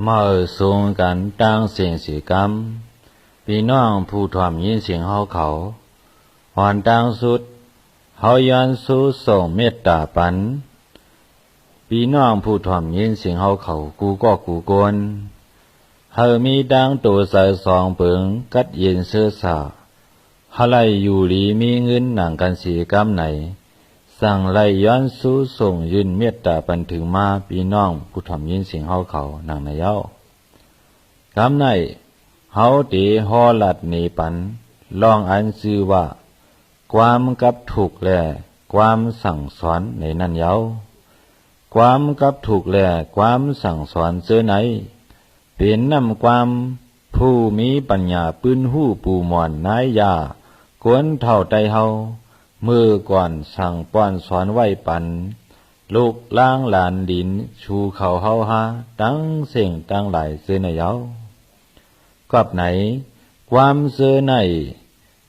มาสูงกันตั้งเสียงสีกรรมพี่น้องผู้ทอมยินเสียงเฮาเขาหอนตั้งสุดเฮาย้อนสู่ส่งเมตตาปันพี่น้องผู้ทอมยินเสียงเฮาเขากูก็กูกวนเฮามีดังตัวใส่สองเปิงกัดเย็นเสื้อสาเฮาไล่อยู่หลีมีเงินหนังกันสีกรรมไหนสั่งไล่ย้อนสู่ส่งยืนเมตตาปันถึงมาพี่น้องผู้ทอมยินเสียงเฮาเขาหนังในเย้ากำไหนเฮาตีฮอลัดหนีปันลองอันชื่อว่าความกับถูกแลความสั่งสอนในนั้นเย้าความกับถูกแลความสั่งสอนเสื้อไหนเป็นนำความผู้มีปัญญาปืนหู้ปูหมอนนายยากวนเท่าใจเฮามือก่อนสั่งป้อนสอนไว้ปันลูกล้างหลานดินชูเขาเฮาหาตั้งเสียงตั้งหลายเสื้อในเย้ากับไหนความเสื้อใน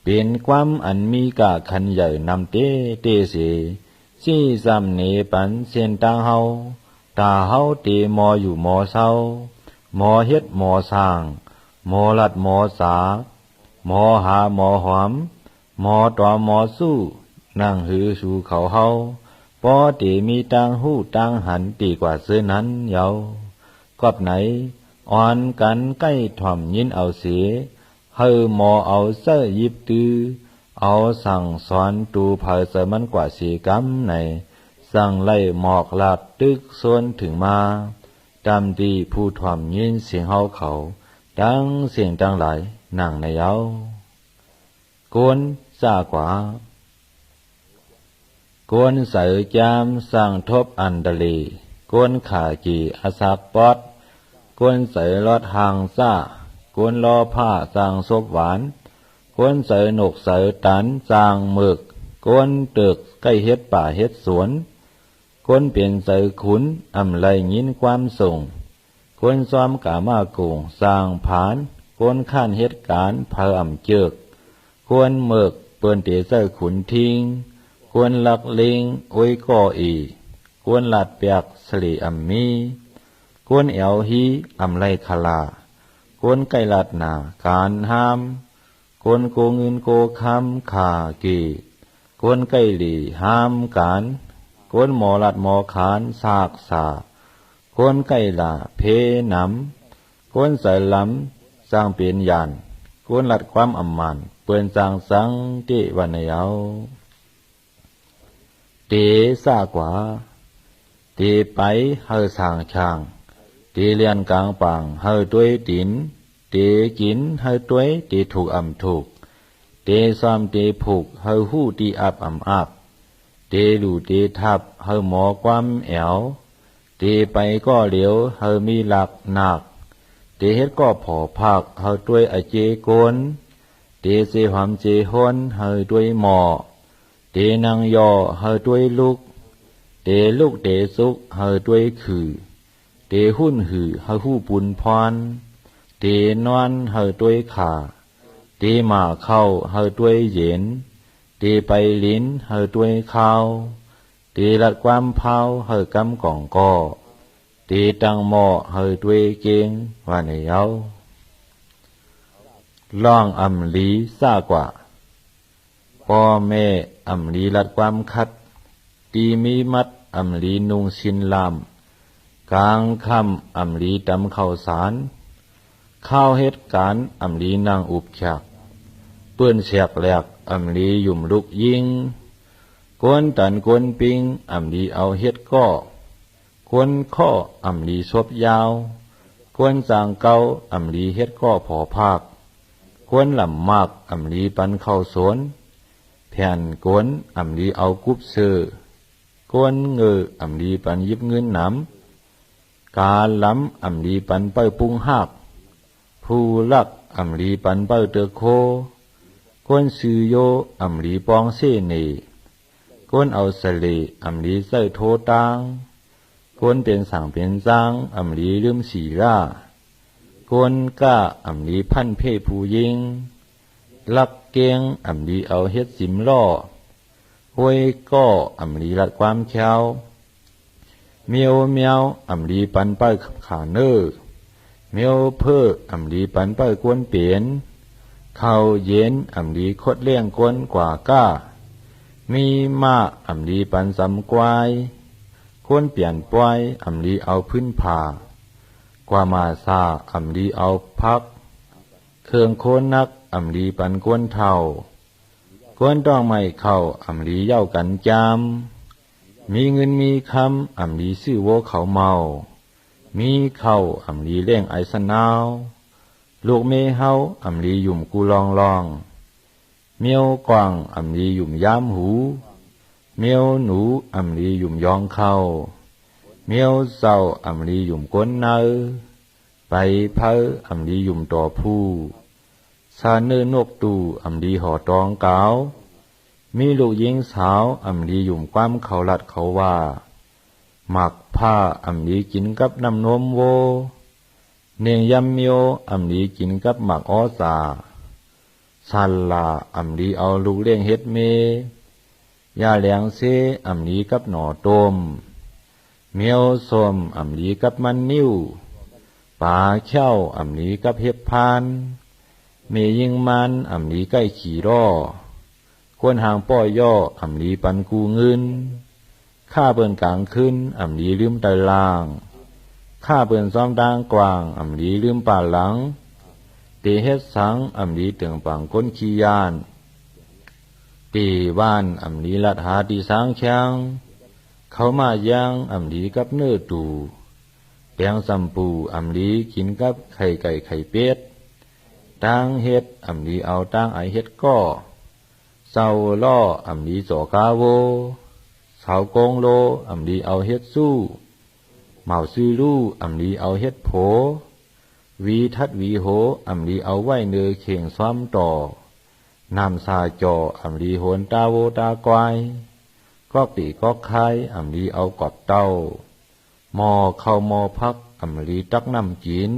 เป็นความอันมีกะขันใหญ่นำเตสีซี่ซ้ำเนปันเส้นตังเฮาตาเฮาเตมออยู่มอเศร้าหมอเฮ็ดหมอสร้างหมอลัดหมอสาหมอหาหมอหอมหมอต่อหมอสู้นั่งหือสู่เขาเฮาปอเตมีตังหู้ตังหันตีกว่าเสื้อนั้นเยากับไหนอ่อนกันใกล้ถ่อมยินเอาเสียเฮอหมอเอาเสื้อยิบตือเอาสั่งสอนตูเผยเสมันกว่าสีกำในสั่งไล่หมอกลาดตึกส่วนถึงมาตามดีผู้ถ่อมยินเสียงเฮาเขาดังเสียงดังหลายนั่งในเย้ากวนซ่ากว่ากวนเสือจามสั่งทบอันดลีกวนขาจีอาศักปอดกวนเสือลอดหางซ่ากวนล้อผ้าสร้างศพหวานกวนเสือนกเสือตันสร้างหมึกกวนตึกใกล้เฮ็ดป่าเฮ็ดสวนกวนเปลี่ยนเสือขุนอำไลยินความส่งกวนซ้อมกามากุงสร้างผานกวนข้านเฮ็ดการเพออำเจิกกวนหมึกเปิ้นเตเสือขุนทิ้งกวนหลักลิงโอ้ยก่ออีกวนหลัดเปียกสลีอำมีกวนเอวฮีอำไลคลากวนไก่ลัดหนาการห้ามกวนโกเงินโกคำขากีกวนไก่หลีห้ามการกวนหมอลัดหมอขานซากสากวนไก่ลาเพนำกวนใส่ลำสร้างเปลี่ยนยานกวนลัดความอำมันเปื่อนสร้างสังติวันเยาเตซ่ากว่าเตไปเฮอสางช่างเตเลียนกลางปังเฮอด้วยดินเตกินเฮอด้วยเตถูกถูกเตซ้อมเตผูกเฮอหู้ตีอับอาบเตดูเตทับเฮอหมอความแอวเตไปก็เหลียวเฮอมีหลักหนักเตเฮ็ดก็ผอภาคเฮอด้วยอเจโกนเตเสหามเจฮนเฮอด้วยหมอเตนางยอเฮอด้วยลูกเตลูกเตสุกเฮอด้วยคือเตหุ่นหือเฮอหู้ปุนพรเตนอนเฮอด้วยขาเตมาเข้าเฮอด้วยเย็นเตไปลิ้นเฮอด้วยข้าวเตลัดความเผาเฮอกำก่องก่อเตตังหม้อเฮอด้วยเกงว่าในเย้าล่องอำลีซ่ากว่าพ่อแม่อำลีลัดความคัดตีมีมัดอำลีนุงชินลามกลางค่ำอำลีตำข้าวสารข้าวเฮ็ดการอำลีนางอุบฉากเปื้อนแฉกแหลกอำลียุ่มลุกยิงกวนตันกวนปิงอำลีเอาเฮ็ดก้อกวนข้ออำลีซบยาวกวนจางเกาอำลีเฮ็ดก้อผอภาคกวนลำมากอำลีปันเข้าสวนแผ่นกวนอำลีเอากุบเสือกวนเงออำลีปันยิบเงินหนำกาล้ำอำลีปันเป้ยปุงหักผู้ลักอำลีปันเป้ยเตอโคกวนซือโยอำลีปองเสเนกวนเอาสลีอำลีใส่โทตางกวนเป็นสั่งเป็นจางอำลีลืมสีร่ากวนก้าอำลีพันเพผู้ยิงลักเกียงอำลีเอาเฮ็ดสิมล่อห้วยก้ออำลีลัดความแค้วเมียวอำลีปันเป้ยขาเนอ เมียวเพื่ออำลีปันเป้อกวนเปลี่ยนเข้าเย็นอำลีคดเลี้ยงกวนกว่าก้ามีมาอำลีปันสำกวายกวนเปลี่ยนปล่อยอำลีเอาพื้นผ่ากว่ามาซาอำลีเอาพักเครื่องโคนนักอำลีปันกวนเท่ากวนต้องไม่เข้าอำลีเย้ากันจามมีเงินมีคำอำลีซื้อโวเขาเมามีเข้าอำลีเล่งไอสนาวลูกเมเฮาอำลีหยุ่มกูลองเมียวกวางอำลีหยุ่มย้ำหูเมียวหนูอำลีหยุ่มยองเข้าเมียวเศร้าอำลีหยุ่มก้นเนอไปเพออำลีหยุ่มต่อผู้ซาเนนกตูอำลีห่อตองเกามีลูกหญิงสาวอำลีหยุ่มความเขาลัดเขาว่าหมักผ้าอำลีกินกับน้ำนมโวเนียงยำเมียวอำลีกินกับหมักอ้อสาสันลาอำลีเอาลูกเลี้ยงเฮ็ดเมยาแหลงเซอำลีกับหน่อต้มเมียวส้มอำลีกับมันนิ้วปลาเช่าอำลีกับเห็บพานเมยิงมันอำลีใกล้ขี่ร่อควนหางป้อย่ออำลีปันกูเงินข้าเบิ่นกลางขึ้นอำลีลืมตะลางข้าเบิ่นซ้อมดางกวางอำลีลืมป่าหลังเตเฮ็ดสังอำลีเตึงปังก้นขี้ยานตีบ้านอำลีลัดหาตีสางช้างเขามาย่างอำลีกับเนื้อตูแปงสัมปูอำลีกินกับไข่ไก่ไข่เป็ดตั้งเฮ็ดอำลีเอาตั้งไอเฮ็ดก็เศร้าล่ออำลีจ่อกาโวเสากงโลอำลีเอาเฮ็ดสู้เมาซื้อลู่อำลีเอาเฮ็ดโผวีทัดวีโหอำลีเอาไว้เนือเข่งซ้อมต่อนำซาจออำลีโหนตาโวตากวายก็ปีก็คายอำลีเอากอบเต้ามอเข้ามอพักอำลีตักน้ำกิน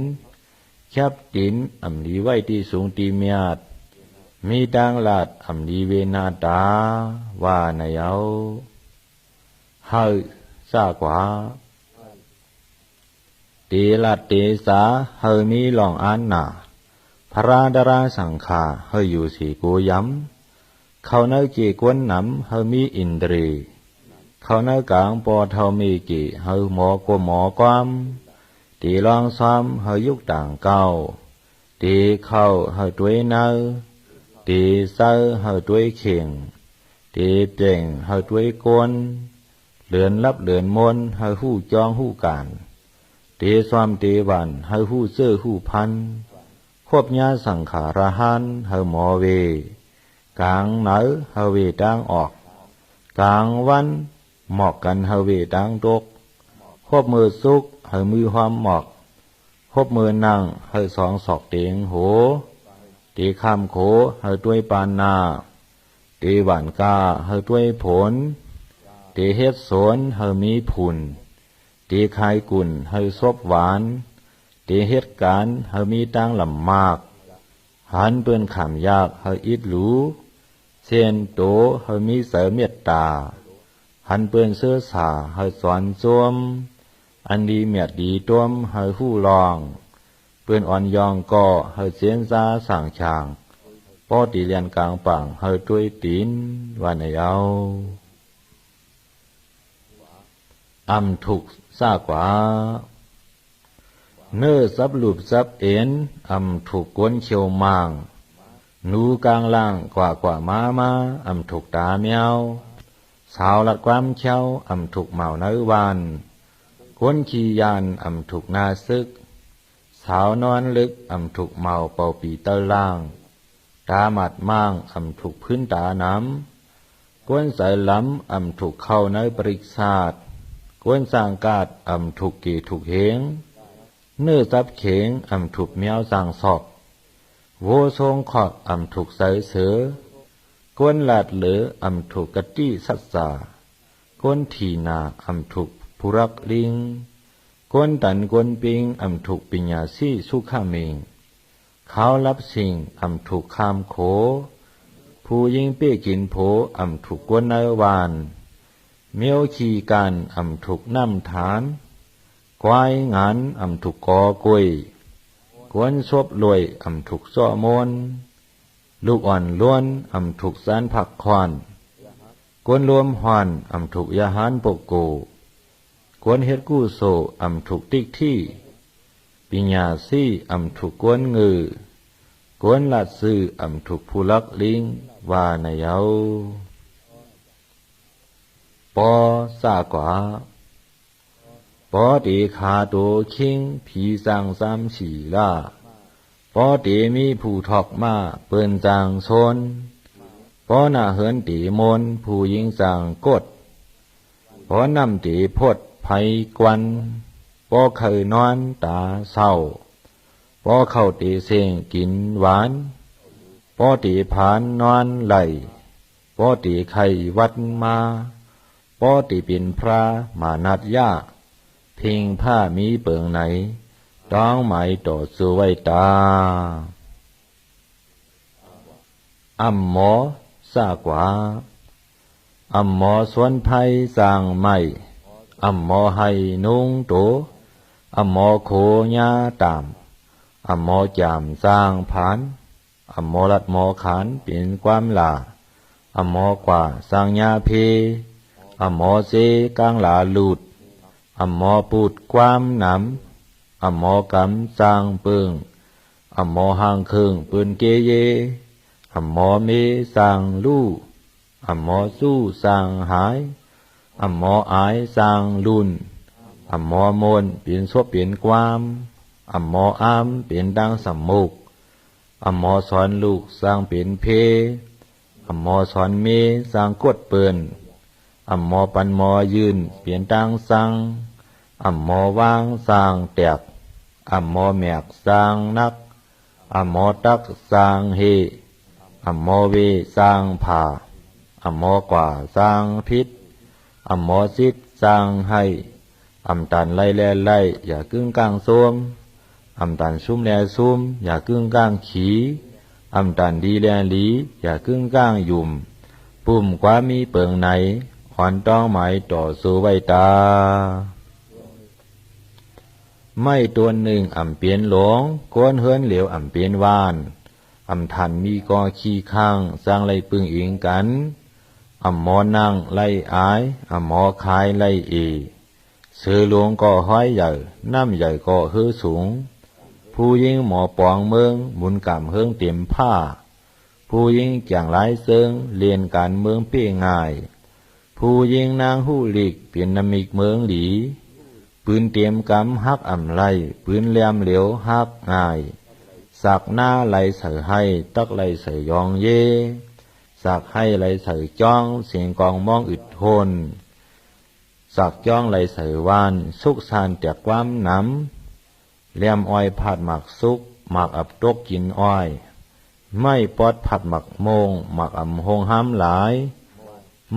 แคบตินอำลีไว้ที่สูงตีเมียดมีดังลาดอำลีเวนาตาว่าในเอาเฮ้ซากว่าเตลัดเตสาเฮมีลองอันนาพระราดาราสังขาเฮอยู่สีโกย้ำเขาเนเกกวนน้ำเฮมีอินทรีเขาเนกลางปอเทามีกีเฮหมอกหมอความตีลองซ้ำเฮยุกต่างเก้าตีเข้าเฮด้วยเนตีเซอเฮด้วยเข่งตีเปล่งเฮด้วยกวนเลือนลับเลือนมนเฮหู้จองหู้การเตความเตวันเฮหู้เสื้อหู้พันควบญาสังขารหันเฮหมอเวกลางเหนือเฮเวดังออกกลางวันหมอกกันเฮเวดังตกควบมือสุกเฮมือความหมอกควบมือนั่งเฮสองศอกเตียงโหเตข้ามโขเฮด้วยปานนาเตหวานกาเฮด้วยผลเตเฮ็ดสวนเฮมีผุนเตคายกุ่นเฮซบหวานเตเฮ็ดการเฮมีตั้งลำมากหันเปิ้นขำยากเฮอิดหลูเส้นโตเฮมีเสเมตตาหันเปิ้นเสื้อสาเฮสอนจวมอันดีเมียดดีต้วมเฮหู้ลองเปิ้นอ่อนยองก็เฮเสียนซาสั่งช่างป้อตีเลียนกลางปังเฮด้วยตีนว่าในเอาอำถูกซากว่าเนื้อซับหลุบซับเอ็นอำถูกก้นเขียวมางหนูกลางล่างกว่ามาอำถูกตาเมียวสาวลัดความเช้าอำถูกเมาเนื้อวันก้นขี้ยานอำถูกนาซึกสาวนอนลึกอำถูกเมาเป่าปีเตอล่างตาหมัดมั่งอำถูกพื้นตาน้ำก้นสายล้ำอำถูกเข้าในปริกษาดก้นสร้างกาดอำถูกกีถูกเหงเนื้อซับเข็งอำถูกเมียวสั่งสอบโวทรงขอดอำถูกใส่เสือก้นลาดเหลืออำถูกกะตี้สัตสาก้นทีนาอำถูกผู้รักลิงก้นตันก้นปิงอำถูกปิญญาซี่สุขามิงเขารับสิ่งอำถูกข้ามโขผู้ยิงเปี้ยกินโผอำถูกก้นเนวานเมียวขี่การอำถูกน้ำฐานควายงานอำถูกกอกวย กวนชบรวยอำถูกซ้อมนลูกอ่อนล้วนอำถูกสานผักควันกวนรวมหอนอำถูกยาหานปกโกกวนเฮ็ดกู้โซอำถูกติ๊กที่ปิญญาซี่อำถูกกวนงือกวนลัดซื้ออำถูกผู้ลักลิงว่าในเยาปอสากว่าปอตีขาโตคิงผีสังสามสี่ล่าปอตีมีผู้ทอกมาเปิ้นจางชนปอหน้าเหินตีมนผู้ยิงจางกดปอนำตีพดไผกวันปอเคยนอนตาเศร้าปอเข้าตีเสงกินหวานปอตีผานนอนไหลปอตีไข่วัดมาปอตีเป็นพระมานัดยาเพ่งผ้ามีเปิงไหนต้องหมายต่อสู้ไว้ตาอัมหมอสากว่าอัมหมอสวนไผ่สร้างไม้อัมหมอให้นุ่งโตอัมหมอโคญาตามอัมหมอจามสร้างผานอัมหมอลัดหมอขานเป็นความหลาอัมหมอกว่าสร้างญาเพอัมหมอเสกลางหลาลูดอัมหมอปูดความหนำอัมหมอกำสร้างเปิงอัมหมอห่างเคิงปืนเกเยอัมหมอเมสร้างลู่อัมหมอสู้สร้างหายอัมหมออายสร้างลุนอัมหมอมนเปลี่ยนซวบเปลี่ยนความอัมหมออามเปลี่ยนดังสมมุกอัมหมอสอนลูกสร้างเปลี่ยนเพอัมหมอสอนเมสร้างกดเปินอัมหมอปันหมอยืนเปลี่ยนดังสังอัมหมอวางสร้างแตกอัมหมอแมกสร้างนักอัมหมอตักสร้างเฮอัมหมอเวสร้างผ่าอัมหมอกว่าสร้างพิษอัมหมอซิดสร้างให้อัมตันไล่แลไล่อย่ากึ่งกลางโซมอัมตันซุ่มแลซุ่มอย่ากึ่งกลางขีอัมตันดีแลลีอย่ากึ่งกลางยุ่มปุ่มกว่ามีเปิงไหนขอนต้องหมายต่อสู้ไว้ตาไม่ตัวหนึ่งอ่ำเปลี่ยนหลงก้นเฮือนเหลวอ่ำเปลี่ยนว่านอ่ำทันมีกอขี้ข้างสร้างไล่ปึงอิงกันอ่ำหมอนั่งไล่อายอ่ำหมอคายไล่เอเสือหลวงก็ห้อยใหญ่น้ำใหญ่ก็เฮือสูงผู้ยิงหมอปองเมืองหมุนกำเฮืองเต็มผ้าผู้ยิงแก่งหลายเซิงเรียนการเมืองเปี้ยง่ายผู้ยิงนางหู้หลีกเปลี่ยนนามิกเมืองหลีปืนเตรียมกำฮักอ่ำไล่ปืนแหลมเหลียวฮักง่ายสักหน้าไหลเสือให้ตักไหลเสือยองเยสักให้ไหลเสือจ้องเสียงกองมองอึดทนสักจ้องไหลเสือวานสุกสานจากความน้ำแหลมอ้อยผัดหมักสุกหมักอับตกกินอ้อยไม่ปอดผัดหมักโมงหมักอ่ำหงห้ามหลาย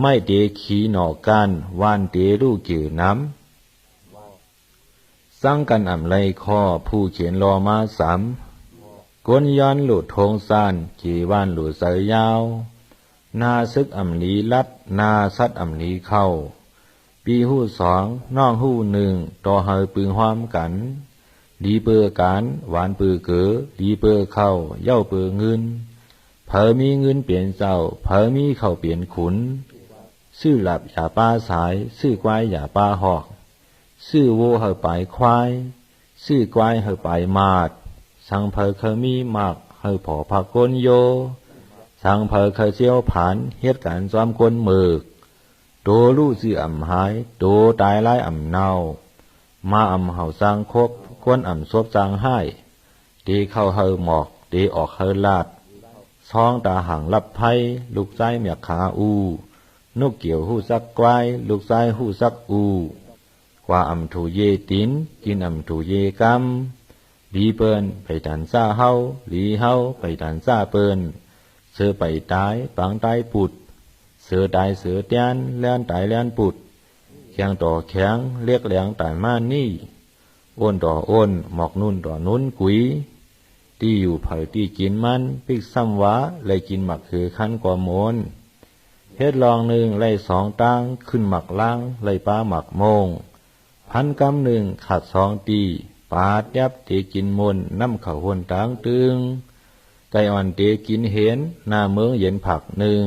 ไม่เตะขี้หนอกันว่านเตะลูกจื่อน้ำสร้างกันอ่ำไลคอผู้เขียนรอมาสามก้นย้อนหลุดทงซานจีว่านหลุดเสยยาวนาซึกอ่ำลีลัดนาซัดอ่ำลีเข้าปีหู้สองน้องหู้หนึ่งต่อเฮยปึงห้อมกันดีเปือการหวานปือเก๋อดีเปือเข้าเย้าเปือเงินเผอมีเงินเปลี่ยนเจ้าเผอมีเข้าเปลี่ยนขุนซื่อหลับอย่าป้าสายซื่อกวายอย่าป้าหอกซื่อโวเฮาไปควายซื่อกวายเฮาไปมาดสังเพอเคยมีมากเฮาผอผักก้นโยสังเพอเคยเจียวผานเฮ็ดการซ้อมก้นมือกโตลู่ซื่ออ่ำหายโตตายไล่อ่ำเน่ามาอ่ำเฮาสร้างคบก้นอ่ำซบจางให้ดีเข้าเฮาหมอกดีออกเฮาลาดซองตาห่างรับไพ่ลูกใจเมียขาอูนกเกี่ยวหู้ซักกวายลูกใจหู้ซักอูกว่าอ่ำถูเยตินกินอ่ำถูเยกำดีเปิ้นไปดันซ่าเฮาหลีเฮาไปดันซ่าเปิ้นเสือไปตายปังตายปุดเสือตายเสือเตียนแล่นตายแล่นปุดแข็งต่อแข็งเรียกแหลงตายมานี่อ้นต่ออ้นหมอกนุ่นต่อนุ่นกุยที่อยู่เผยที่กินมันปิกซ้ำวะเลยกินหมักคือขั้นกว่าโมนเฮ็ดลองหนึ่งไล่สองตั้งขึ้นหมักล่างไล่ป้าหมักโมงพันกำหนึ่งขาดสองตี ปาดยับเตกินมนน้ำเขาหนตางตึงไก่อ่อนเตกินเห็นหน้าเมืองเย็นผักหนึ่ง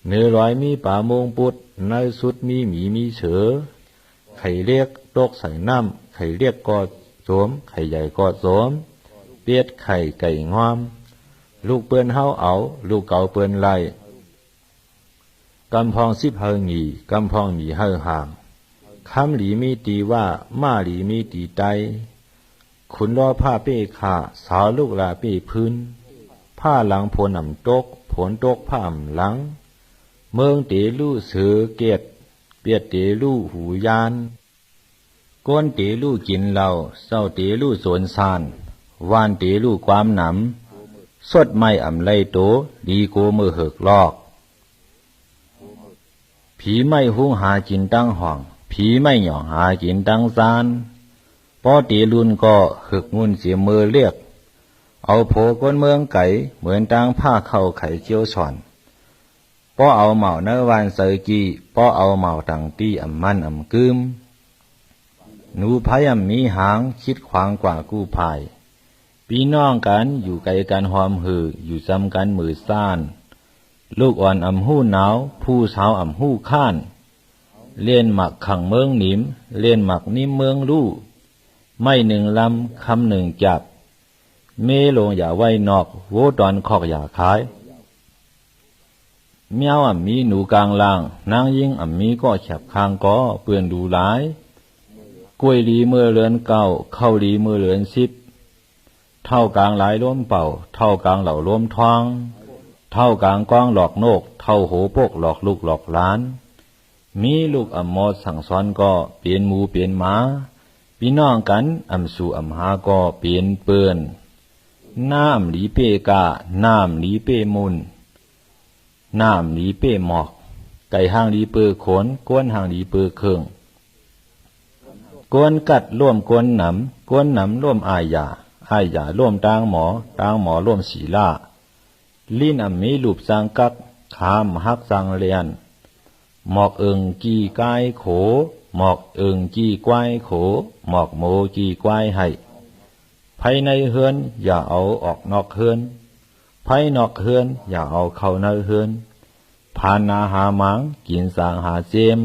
เนื้อร้อยมีป่ามงปุดในสุดมีหมีมีเสือไข่เรียกตกใส่น้ำไข่เรียกกอดโสมไข่ใหญ่กอดโสมเปียดไข่ไก่งอมลูกเปื้อนเฮาเอาลูกเก่าเปื้อนไล่กำพองสิบเฮงหีกำพองหมีเฮห่างคำหลีมีตีว่ามาหลีมีตีไตขุนล้อผ้าเป้ขาสาวลูกลาเป้พื้นผ้าหลังผลอ่ำตกผลตกผ้าอ่ำหลังเมืองเตลู่เสือเกียดเปียดเตลู่หูยานก้นเตลู่กินเหล้าเศร้าเตลู่สวนซานวานเตลู่ความหนำสดไม่อ่ำไลโตดีโกมือเหิกลอกผีไม่หุงหากินตั้งห้องผีไม่หย่องหากินตั้งซานพอตีลุนก็หึกงุนเสียมือเรียกเอาโผก้นเมืองไก่เหมือนตั้งผ้าเข้าไข่เจียวฉ่อนพอเอาเหมาเนื้อวานเสยกีพอเอาเหมาตังตีอ่ำมันอ่ำกึมหนูพายมีหางคิดขวางกว่ากู้ภายพี่น้องกันอยู่ไกลกันหอมหืออยู่ซ้ำกันมือซ่านลูกอ่อนอ่ำหู้หนาวผู้สาวอ่ำหู้ข้านเลี้ยนหมักขังเมืองหนิมเลี้ยนหมักนิ่มเมืองลู่ไม่หนึ่งลำคำหนึ่งจับเมลงอย่าไว้นอกโวตอนคอกอย่าขายเมียวอ่ำมีหนูกลางล่างนางยิ่งอ่ำมีก็แฉบคางก็เปื่อนดูหลายกล้วยลีเมื่อเลือนเก้าเข้าลีเมื่อเลือนสิบเท่ากลางหลายล้มเป่าเท่ากลางเหล่าล้มทองเท่ากลางกว้างหลอกโนกเท่าโหปกหลอกลูกหลอกล้านมีลูกอ่ำมอดสั่งสอนก็เปลี่ยนหมูเปลี่ยนหมาพี่น้องกันอ่ำสู่อ่ำหาก็เปลี่ยนเปื้อนน้ำหลีเป้กาน้ำหลีเป้มุนน้ำหลีเป้หมอกไก่ห้างหลีเปือขนก้นห้างหลีเปือเครื่องก้นกัดร่วมก้นหนำก้นหนำร่วมอายาร่วมตางหมอร่วมศีลาลิ้นอ่ำมีลูบสังกักขามหักสังเลียนหมอกเอิงกี้กายโขหมอกเอิงกี้กวายโขหมอกโมกี้กวายให้ภายในเฮือนอย่าเอาออกนอกเฮือนภายนอกเฮือนอย่าเอาเข้าในเฮือนผ่านนาหาหมังกินสางหาเจม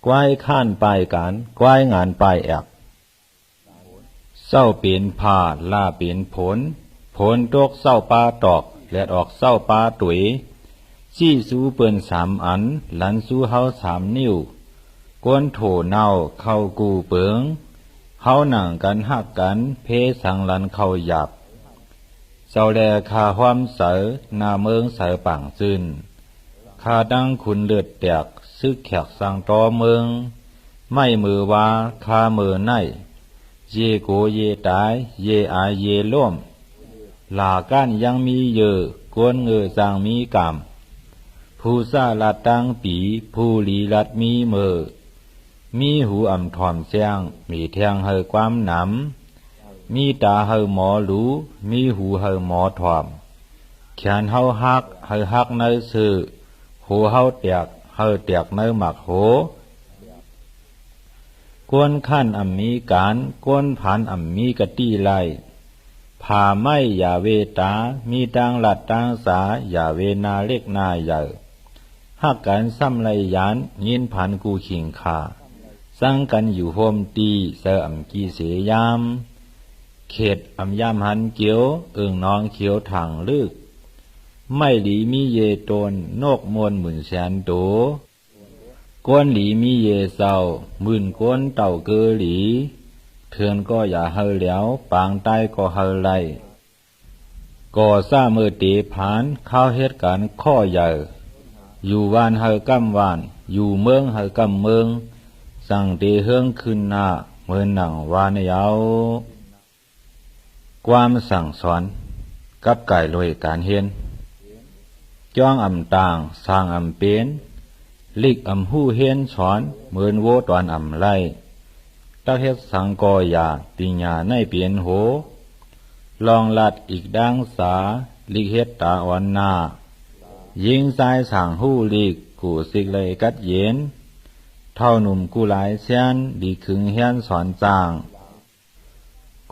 กวายข้านปลายการกวายงานปลายแอกเศร้าเปลี่ยนผ้าลาเปลี่ยนผลตกเศร้าปลาตอกและออกเศร้าปลาตุ๋ยจี้สู้เปิ้น3 อันหลันสู้เฮา3 นิ้วก้นโถเน่าเข้ากูเปิงเฮาหนังกันหักกันเพสังหลันเข้าหยับเจ้าแลคาความเสอหน้าเมืองเสอปังจืนคาดังขุนเลือดแตกซึกแขกสังตอเมืองไม่มือว่าคามือในเยโกเยตายเยอาเยล่มหลาก้านยังมีเยอะกวนเงือจางมีกรรมผู้ซาลัดตังปีผู้ลีลัดมีมือมีหูอ่ำถอมเสียงมีแทงเฮอความหนำมีตาเฮอหมอหลูมีหูเฮอหมอถอมแขนเฮาหักเฮอหักในสื่อหูเฮาแตกเฮอแตกในหมักโหกวนขั้นอ่ำมีการกวนผ่านอ่ำมีกะตี้ไลผ่าไม่อย่าเวตามีตังหลัดตังสาอย่าเวนาเล็กนาใหญ่หักกันซ้ำไรยานยินผ่านกูขิงขาสร้างกันอยู่โฮมตีเสออ่ำกีเสยามเขตอ่ำยามหันเกียวเอิงน้องเขียวถังลึกไม่หลีมีเยตนนกมวล10,000 โตก้นหลีมีเยเศร้า10,000 ก้นเต่าเกอหลีเถื่อนก็อย่าเฮอแล้วปางใต้ก็เฮอไลก่อซ่าเมื่อเตผานเข้าเหตุการณ์ข้อใหญ่อยู่วานเฮอกำวานอยู่เมืองเฮอกำเมืองสั่งเตเฮืองขึ้นหน้าเมืองหนังวานยาวความสั่งสอนกับไก่ลอยการเฮียนจ้องอ่ำต่างสร้างอ่ำเป็นลิกอ่ำหู้เฮียนสอนเหมือนโวตอนอ่ำไล่ตักเฮ็ดสังกอยาปิญญาในเปลี่ยนโหลองลัดอีกดังสาลิกเฮ็ดตาอ่อนหน้ายิงสายสั่งหู้ลิกกูสิกเลยกัดเย็น เท่าหนุ่มกูหลายเสียนดีขึงเฮียนสอนจาง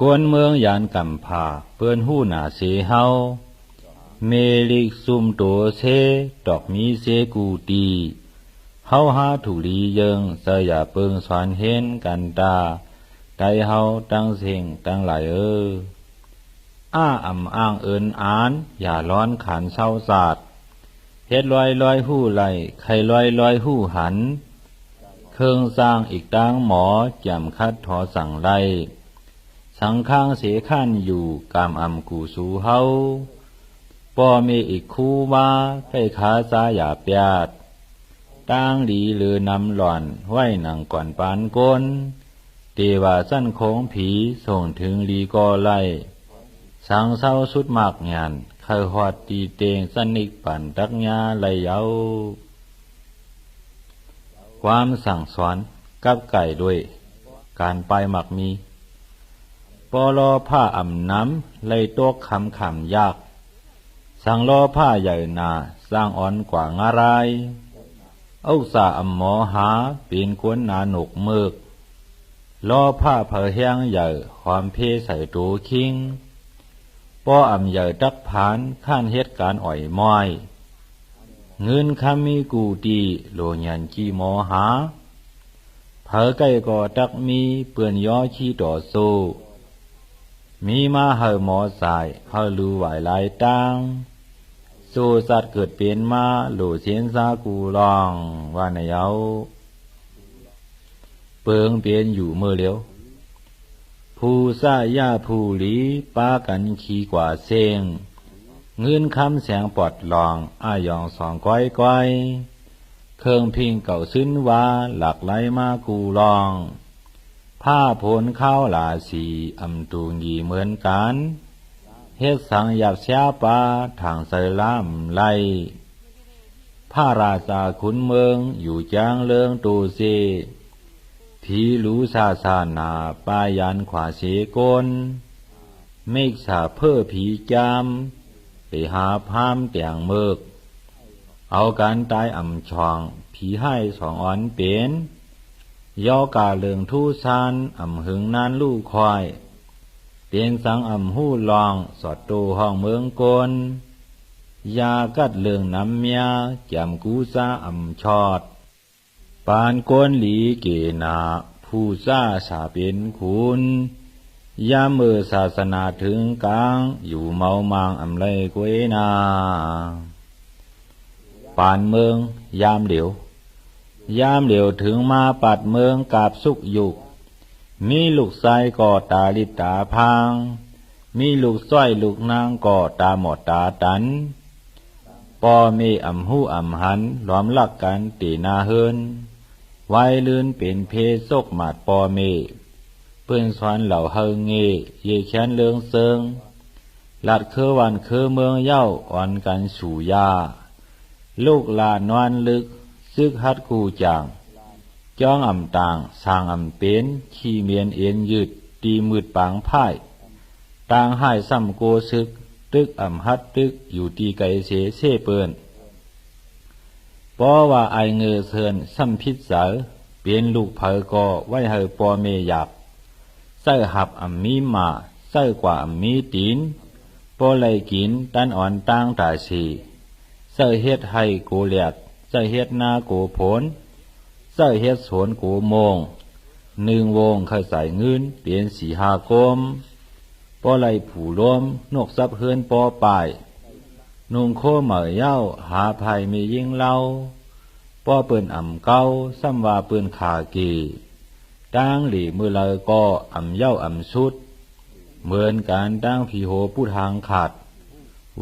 กวนเมืองยานกำผาเปิ้นหู้หนาเสเฮาเมลิกซุมโตเซดอกมีเสกูตีเฮาหาถูลีเยิงเสยอย่าเปิงสอนเห็นกันตาไดเฮาตั้งเสียงตั้งหลายอ้าอ้างเอินอ่านอย่าร้อนขันเศร้าศาสตร์เฮ็ดลอยหู้ไหลไข่ลอยหู้หันเครื่องสร้างอีกตั้งหมอจำคัดถอสั่งไล่สังข้างเสียขั้นอยู่กามกูสูเฮาป่อมีอีกคู่ว่าใกล้ขาซาอย่าเปียดตั้งหลีหรือนำหล่อนไว้หนังก่อนปานก้นเตว่าสั้นโค้งผีส่งถึงลีกอไล่สังเศร้าสุดมากงานเคยหอดตีเตงสนิกปั่นตักญาไหลเยาความสั่งสอนกับไก่ด้วยการไปหมักมีปอลอผ้าน้ำไหลโต๊ะคำยากสั่งลอผ้าใหญ่นาสร้างอ่อนกว่างารายเอาสาหมอหาปีนกวนนาหนกเมือกลอผ้าเผอแห้งใหญ่ความเพใส่ตูคิงป้อใหญ่ดักผานข้านเหตุการอ่อยม้อยเงินคำมีกูดีโลยันจีหมอหาเผอใกล้ก่อดักมีเปื่อนย้อขี้ต่อโซมีมาเฮอหมอสายเฮอลูไหวลายตังโซสัตว์เกิดเป็นมาโลเสียนซากูลองว่าในเยาเปิงเปลี่ยนอยู่เมื่อเลียวผู้ซาย่าผู้หลีปากันขี่กว่าเซงเงินคำแสงปอดลองอายองสองก้อยเครื่องพิงเก่าซึ้นว่าหลักไหลมากูลองผ้าผลข้าวหลาสีตูงยีเหมือนกันเฮ็ดสังหยับเสียปาทางใส่ล้ำไล่ผ้าราชาขุนเมืองอยู่จางเลืองตูเซผีรู้ซานาปายันขวาเสกนเมฆสาเพื่อผีจามไปหาพามเตียงเมิกเอาการตายช่องผีให้สองอ่อนเป็นย่อกาเลืองทู่ซานหึงนานลูกคอยเตียนสังหู้ลองสอดตูห้องเมืองกนยากัดเลืองน้ำเมียจำกูซาชอดปานกวนหลีเกนาผู้ซาสาเป็นคุณยามเมื่อศาสนาถึงกลางอยู่เมามางไรกวยนาปานเมืองยามเหลียวถึงมาปัดเมืองกาบสุกยุกมีลูกชายก่อตาลิบตาพางมีลูกส้อยลูกนางก่อตาหมอดตาตันปอมีหู้หันล้อมลักกันตีนาเฮินไว้ลื่นเป็นเพศกหมาดปอเมเพื่อนสอนเหล่าเฮงเงเยแขนเลืองเซิงหลัดคือวันคือเมืองเย้าอ่อนกันสู่ยาลูกลานอนลึกซึกฮัดกูจางจ้องต่างสร้างเป็นขี้เมียนเอ็นยืดตีมืดปางพ่ายต่างให้ซ้ำโกซึกตึกฮัดตึกอยู่ตีไกเสเสเปิ้นเพราะว่าไอเงือเซินซ้ำพิษเสาเป็นลูกเผอก็ไว้ให้ปอเมหยับใส่หับมีมาใส่กว่ามีตีนปอไหลกินตันอ่อนตั้งตาสีใส่เฮ็ดให้โกเลียดใส่เฮ็ดนาโกผลใส่เฮ็ดสวนโกโมง1 วงเคยใส่เงินเปลี่ยน4-5 กลมปอไหลผูล้มนกซับเฮือนปอปายนุ่งโคเหมยเย้าหาภัยมียิ่งเล่าป้อเปิ้นเก้าซ้ำว่าเปิ้นขากีตั้งหลีมือเลยก็เย้าสุดเหมือนการตั้งผีโหผู้ทางขาด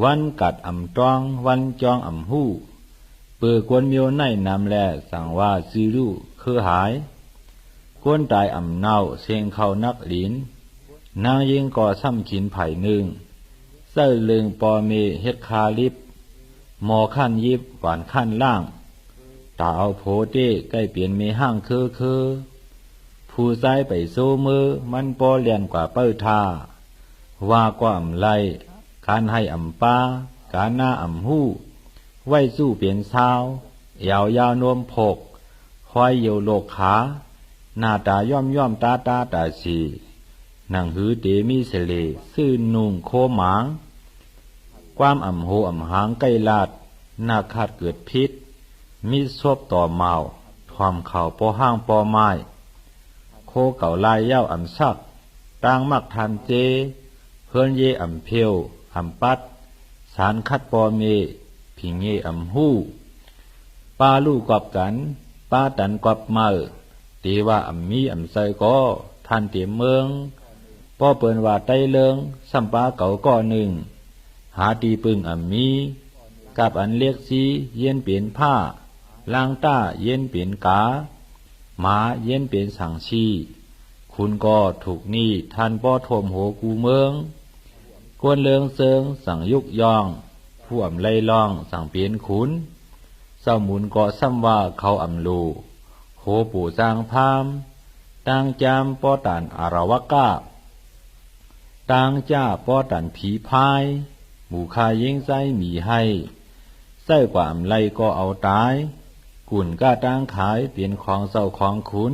วันกัดจ้องวันจองหู้เปิดกวนเมียวในนำแลสั่งว่าซีรูคือหายกวนตายเน่าเสียงเขานักหลินนางยิงก่อซ้ำขินไผ่เส้เลืองปอเมเฮ็ดคาลิบหมอขั้นยิบหวานขั้นล่างตาเอาโพเต้ใกล้เปลี่ยนเมห้างคือผู้ซ้ายไปโซมือมันปอเลียนกว่าเป้าท่าว่ากว่าไล่การให้ป้าการหน้าหู้ไว้สู้เปลี่ยนเช้ายาวนวมพกค คอยเยียวโลกขาหน้าตาย่อมตาตาสีหนังหือเตมีเสเลซื่อนุ่งโคหมางความอ่ำโหอ่ำหางใกล้ลาดหน้าคาดเกิดพิษมีซบต่อเมาทอมเข่าปอห้างปอไม้โคเก่าลายเย้าอ่ำซักต่างมักทันเจเพื่อนเยอ่ำเพียวอ่ำปัดสารคัดปอเมผิงเยอ่ำหู้ปลาลู่กอบกันปลาตันกอบเมื่อตีว่าอ่ำมีอ่ำใส่ก็ท่านเตียมเมืองป้อเปินว่าไตเลิงสัมปาเก่าก็หนึ่งหาตีปึงอ่ำมีกับอันเลียกซีเย็นเปลี่ยนผ้าลางต้าเย็นเปลี่ยนกาหมาเย็นเปลี่ยนสังชีคุณก็ถูกนี่ท่านป้อโถมโหกูเมืองกวนเลืองเซิงสั่งยุกยองผู้อ่ำไล่ล่องสั่งเปลี่ยนขุนเศร้าหมุนก็ซ้ำว่าเขาอ่ำลูโหปู่จางพามต่างจามป้อตานอาราวกะต่างจ้าป้อตานผีพายหมู่คายิงไส้มีให้ไส้กว่าอำไลก็เอาตายกุ่นก้าต่างขายเปลี่ยนของเศร้าของขุน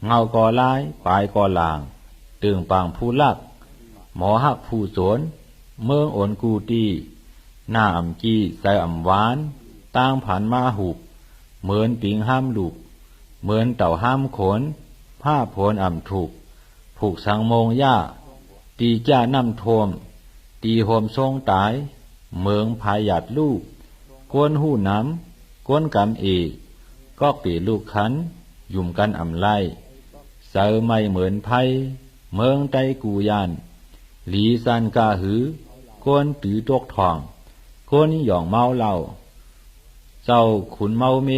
เงาก่อลายปลายก่อหลางตึงปางผู้ลักหมอหักผู้สวนเมืองโอนกูตีหน้าอ่ำกี้ใส่อ่ำหวานต่างผ่านมาหุบเหมือนปิงห้ามลูกเหมือนเต่าห้ามขนผ้าโผนอ่ำถูกผูกสังโมงหญ้าตีจ้าน้ำท่วมตีโหมทรงตายเมืองพายหยาดลูกกวนหู้น้ำกวนกำเอกก็ปีลูกขันยุ่มกันอ่ำไล่เสือไม่เหมือนไพเมืองไตกูยานหลีซันกาหือกวนตือตกทองกวนหย่องเมาเหล่าเจ้าขุนเมาเม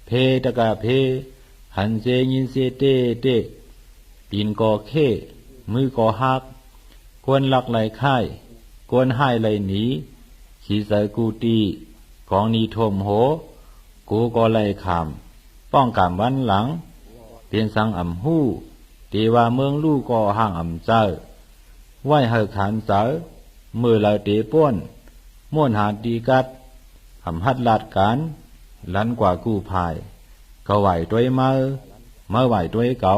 เพตะกะเพหันเซยินเซเตปีนก่อเข้มือก่อหักกวนหลักไหลค่ายกวนให้ไหลหนีขี่ใส่กูตีของนีทมโหกูก็ไหลขามป้องกันวันหลังเปลี่ยนสังอ่ำหู้ตีว่าเมืองลู่ก็ห่างอ่ำเจ้าไหวเฮขานเสามือไหลเตะป้วนม่วนหาดีกัดอ่ำหัดลาดการลันกว่ากู้ภายเขาไหวด้วยเมื่อไหวด้วยเก่า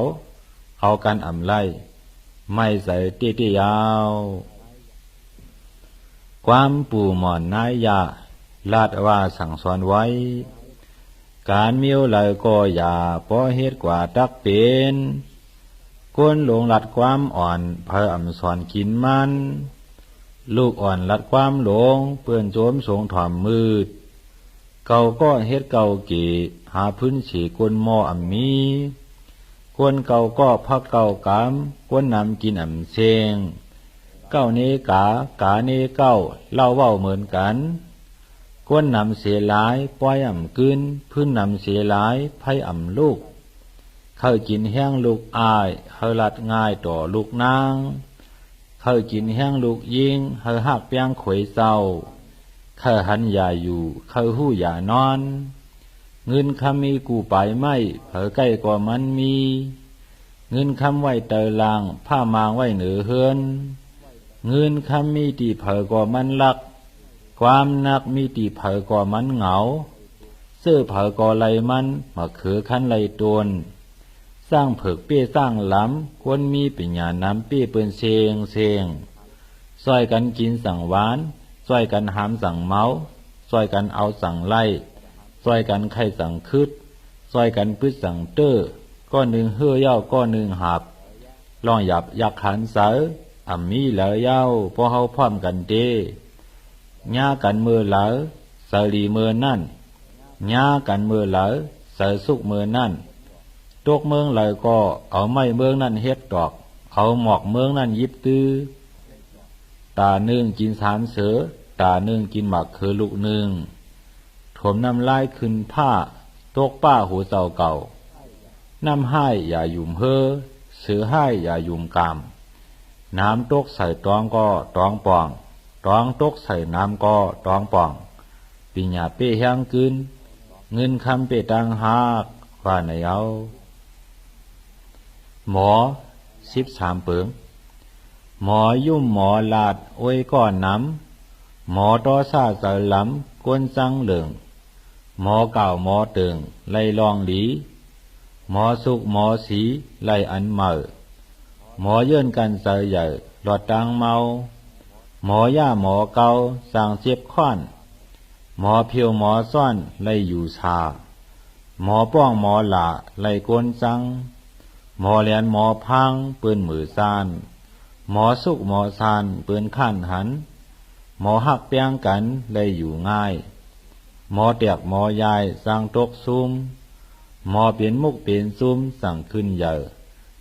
เอากันอ่ำไล่ไม่ใส่เตี้ยยาวความปู่หมอนนายยาลาดว่าสั่งสอนไว้การเมียวไหลก็อย่าพอเฮ็ดกว่าตักเป็นกวนหลงลัดความอ่อนเพออ่ำสอนกินมันลูกอ่อนลัดความหลงเปื้อนโจมสงถ่อมมืดเก่าก็เฮ็ดเก่าเกหาพื้นฉีกวนหม้ออ่ำมีกวนเก่าก็พักเก่ากำกวนนำกินอ่ำเชงเก้าเนกาเนเก้าเล่าเว้าเหมือนกันกวนนำเสียหลายปล่อยอ่ำกึนพื้นนำเสียหลายไพ่อ่ำลูกเข้ากินแห้งลูกอายเฮลัดง่ายต่อลูกนางเข้ากินแห้งลูกยิงเฮหักเปียงขวยเศร้าเข้าหันอย่าอยู่เข้าหู้อย่านอนเงินคำมีกูไปไม่เผอใกล้กว่ามันมีเงินคำไว้เตอลางผ้ามางไว้เหนือเฮือนเงินคำมีตีเผอกว่ามันลักความนักมีตีเผอกว่ามันเหงาเสื้อเผอกว่าไรมันมาเขือคันไรตวนสร้างเผือกเปี้ยสร้างล้ำควรมีปัญญาน้ำเปี้ยเปิ้นเซงซอยกันกินสั่งหวานซอยกันหามสั่งเมาซอยกันเอาสั่งไล่ซอยกันไข่สั่งคืดซอยกันพืชสั่งเต้อก้อนหนึ่งเฮือเย้าก้อนหนึ่งหับลองหยับยักขันเสาอ่ำมีเหลาเย้าพอเฮาพร้อมกันเดญากันมือเหลาเสลีมือนั่นญากันมือเหลาเสสุกมือนั่นตกเมืองไหลก็เอาไม้เมืองนั่นเฮ็ดดอกเอาหมอกเมืองนั่นยิบตื้อตาหนึ่งกินสามเสือตาหนึ่งกินหมักคือลูกหนึ่งถมน้ำลายขึ้นผ้าตกป้าหูเจ้าเก่าน้ำให้อย่าหยุ่มเฮอเสือให้อย่าหยุ่มกามน้ำตกใส่ตองก็ตองป่องตองตกใส่น้ำก็ตองป่องปีหยาเป้แห้งกึนเงินคำเป้ตังหากว่าไหนเอาหมอ13 เปิงหมอยุ่มหมอลาดโอ้ยก้อนน้ำหมอต่อซาเสลำกวนจังเหลือง หมอเก่าหมอตึงไล่ลองหลีหมอสุกหมอสีไล่อันเมาหมอเยื่นกันเสยใหญ่หลอดตังเมาหมอย่าหมอเกาสั่งเจ็บค้อนหมอเพียวหมอซ่อนไล่อยู่ชาหมอป้องหมอหล่าไล่กวนจังหมอเหรียญหมอพังปืนมือซานหมอสุกหมอซานปืนขั้นหันหมอหักเปียงกันไล่อยู่ง่ายหมอเตียกหมอยายสั่งตกซุ่มหมอเปลี่ยนมุกเปลี่ยนซุ่มสั่งขึ้นเยอะ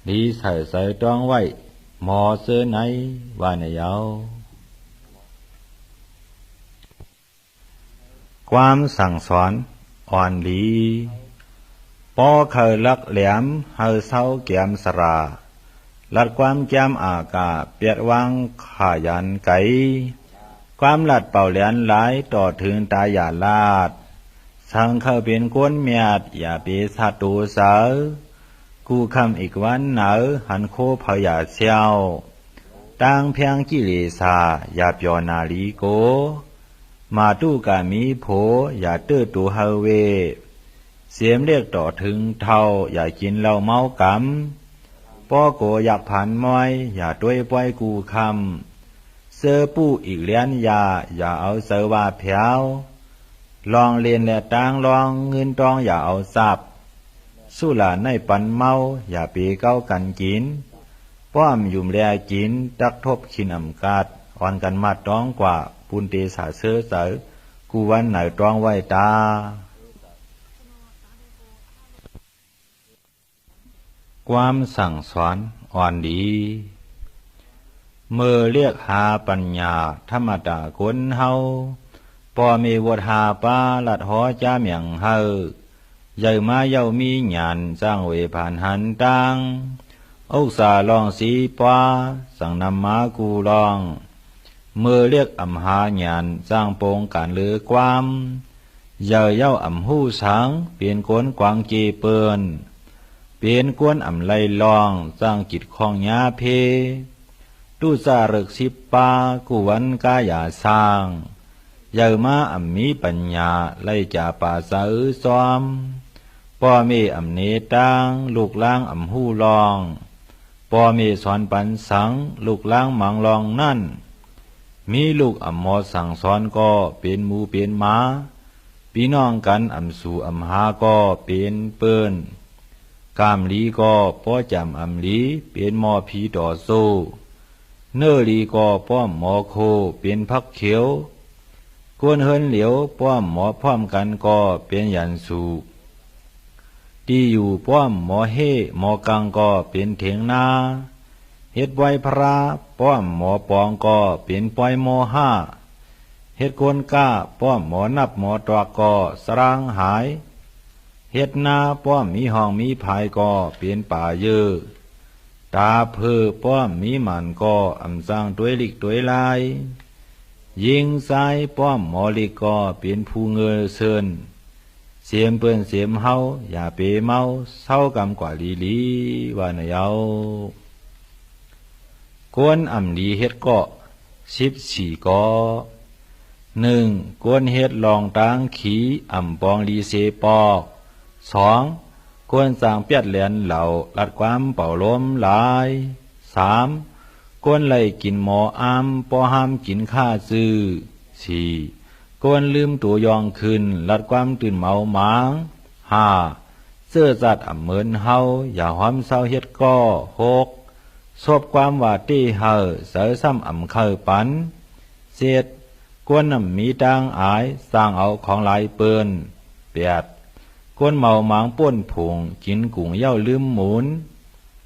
ดีใส่ใส่ต้องไว้หมอเสื้อไหนว่าในเยาความสั่งสอนอ่อนดีปอเคยลักแหลมเฮาเศร้าแก้มสราลัดความแก้มอากาเปียดวางขายันไก่ความลัดเป่าเหรียญหลายต่อถึงตาหยาลาดสั่งเข้าเป็นก้นเมียดอย่าเปสัตตูเสากูคำอีกวันเหนาหันโคพยาเชียวตั้งเพียงกิเลสาอย่าเปียวนาลีโกมาตู้กามีโผอย่าตื้อตูเฮเวเสียมเรียกต่อถึงเท่าอย่ากินเหล้าเมากำป้อโกอยากผ่านมอยอย่าด้วยป้อยกูคำเสื้อปู้อีกเลี้ยนอย่าเอาเสือว่าแผวลองเรียนและตางลองเงินตองอย่าเอาสับสู้หลานในปันเมาอย่าปีเก้ากันกินป้อมยุ่มแลกินตักทบขินอำกาดอ่อนกันมาต้องกว่าปุนเตสาเสื้อเสือกูวันไหนต้องไว้ตาความสั่งสอนอ่อนดีเมื่อเรียกหาปัญญาธรรมดาคนเฮาปอมีวดหาปาลัดหอจ้าเมียงเฮาใหญ่มาเย้ามีหยานสร้างเวผ่านหันตังอุกษาลองสีปาสั่งนำมากูลองเมื่อเรียกอำหาหยานสร้างโปงการเลือความใหญ่เย้าอำหูสังเปลี่ยนกวนกวางเจเปินเปลี่ยนกวนอำไลลองสร้างจิตของยาเพตู้ซาเริกสิบปากูวันกายาสร้างเยามาอำมีปัญญาไล่จ่าป่าสะอื้อซ้อมป้อมีอำเนตังลูกล้างอำหูลองป้อมีสอนปันสังลูกล้างมังลองนั่นมีลูกอำหมอสั่งสอนก็เป็นหมูเป็นหมาพี่น้องกันอำสู่อำหาก็เป็นเปิ้นกามลีก็ป้อจำอำลีเป็นหมอผีต่อสู้เนื้อลีก็ป้อมหมอโคเป็นพักเขียวกวนเฮินเหลียวป้อมหมอพร้อมกันก็เป็นยันสูที่อยู่ป้อมหมอเฮหมอกังก็เป็นเถียงนาเฮ็ดไว้พระป้อมหมอปองก็เป็นปอยหมอห้าเฮ็ดกวนก้าป้อมหมอนับหมอตรอกก็สร้างหายเฮ็ดนาป้อมมีห้องมีภายก็เป็นป่าเยอะตาเพื่อป้อมมีมันก็อำสร้างด้วยลิกด้วยลายยิงสายป้อมหมอลิกก็เป็นผู้เงยเซินเสียมเปิ้นเสียมเฮาอย่าเปเมาเศร้ากำกว่าลีว่านะเยากวนอำดีเฮ็ดก็14ก็1กวนเฮ็ดลองตางขีอำปองลีเสปอก2กวนสร้างเปียดเหรียญเหล่าลัดความเป่าลมหลาย3กวนไล่กินหมออามปอห้ามกินข้าซื้อ4กวนลืมตัวยองขึ้นลัดความตื่นเมาหมาง5เสื้อจัดอำเมินเฮาอย่าหอมเศร้าเฮ็ดก็6ซบความว่าตี้เฮาเสือซ้ำอำเคยปัน7กวนน้ำมีตังอายสร้างเอาของหลายเปิ้น8กวนเมาหมางป้นผงกินกุ้งเย้าลืมหมุน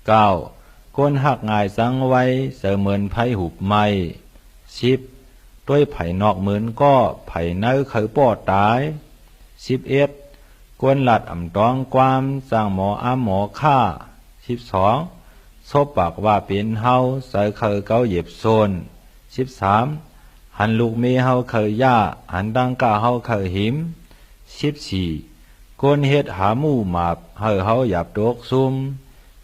9กวนหักง่ายสังไว้เสเหมือนไผหุบไม้10ด้วยไผ่นอกเหมือนก็ไผ่เนื้อเคยป้อตาย11กวนหลัดอ่ำตองความสร้างหมออ้ำหมอฆ่า12ซบปากว่าเป็นเฮาใส่เคยเกาเหย็บโซน13หันลูกเมเฮาเคยย่าหันดังก้าเฮาเคยหิม14กวนเฮ็ดหาหมู่หมาบเฮาหยับตกซุ่ม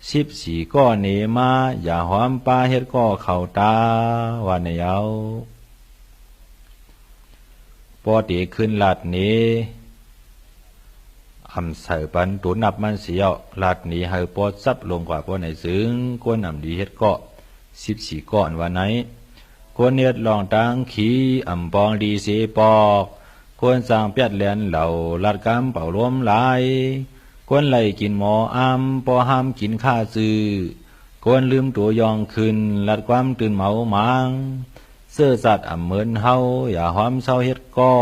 14ก็เนมาอย่าหอมปลาเฮ็ดก็เข้าตาว่าในเยาปอติขึ้นลัดเน หำใส่ปันตัวนับมันเสียวลาดหนีให้ปอดซับลงกว่าปอในซึ้งกวนนำดีเฮ็ดเกาะ14ก้อนวันไหนกวนเน็ดลองตังขี้อ่ำปองดีเสปอกกวนสร้างเปียดแลนเหล่าลาดกำเป่ารวมหลายกวนไหลกินหมออ้ำปอห้ามกินข้าซื้อกวนลืมตัวยองขึ้นลาดความตื่นเมาหมางเสื้อสัตว์อ่ำเหมือนเฮาอย่าหอมเศร้าเฮ็ดก่อ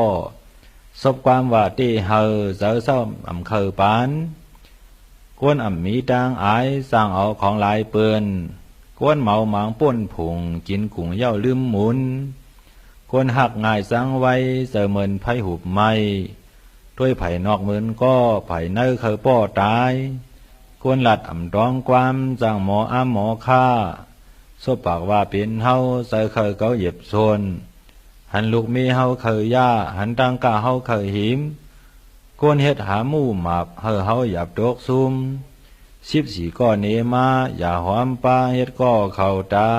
สบความว่าเตเฮาเจ้าเศร้าอ่ำเคยปานกวนอ่ำมีตังอายสร้างเอาของหลายเปิ้นกวนเมาหมางป่นผงกินกุ้งเหย้าลืมหมุนกวนหักง่ายสังไว้เสเหมือนไผหุบไม้ด้วยไผ่นอกเหมือนก็ไผ่เนื้อเคยป้อตายกวนหลัดอ่ำร้องความจ้างหมออ้ำหมอฆ่าสบปากว่าเป็นเฮาใส่เคยเกาเหยียบโซนหันลูกมีเฮาเคยย่าหันตังกะเฮาเคยหิมกวนเฮ็ดหาหมู่หมาบเฮาหยับดอกซุ่ม14ก้อนเนมาอย่าหอมปลาเฮ็ดก็เข้าตา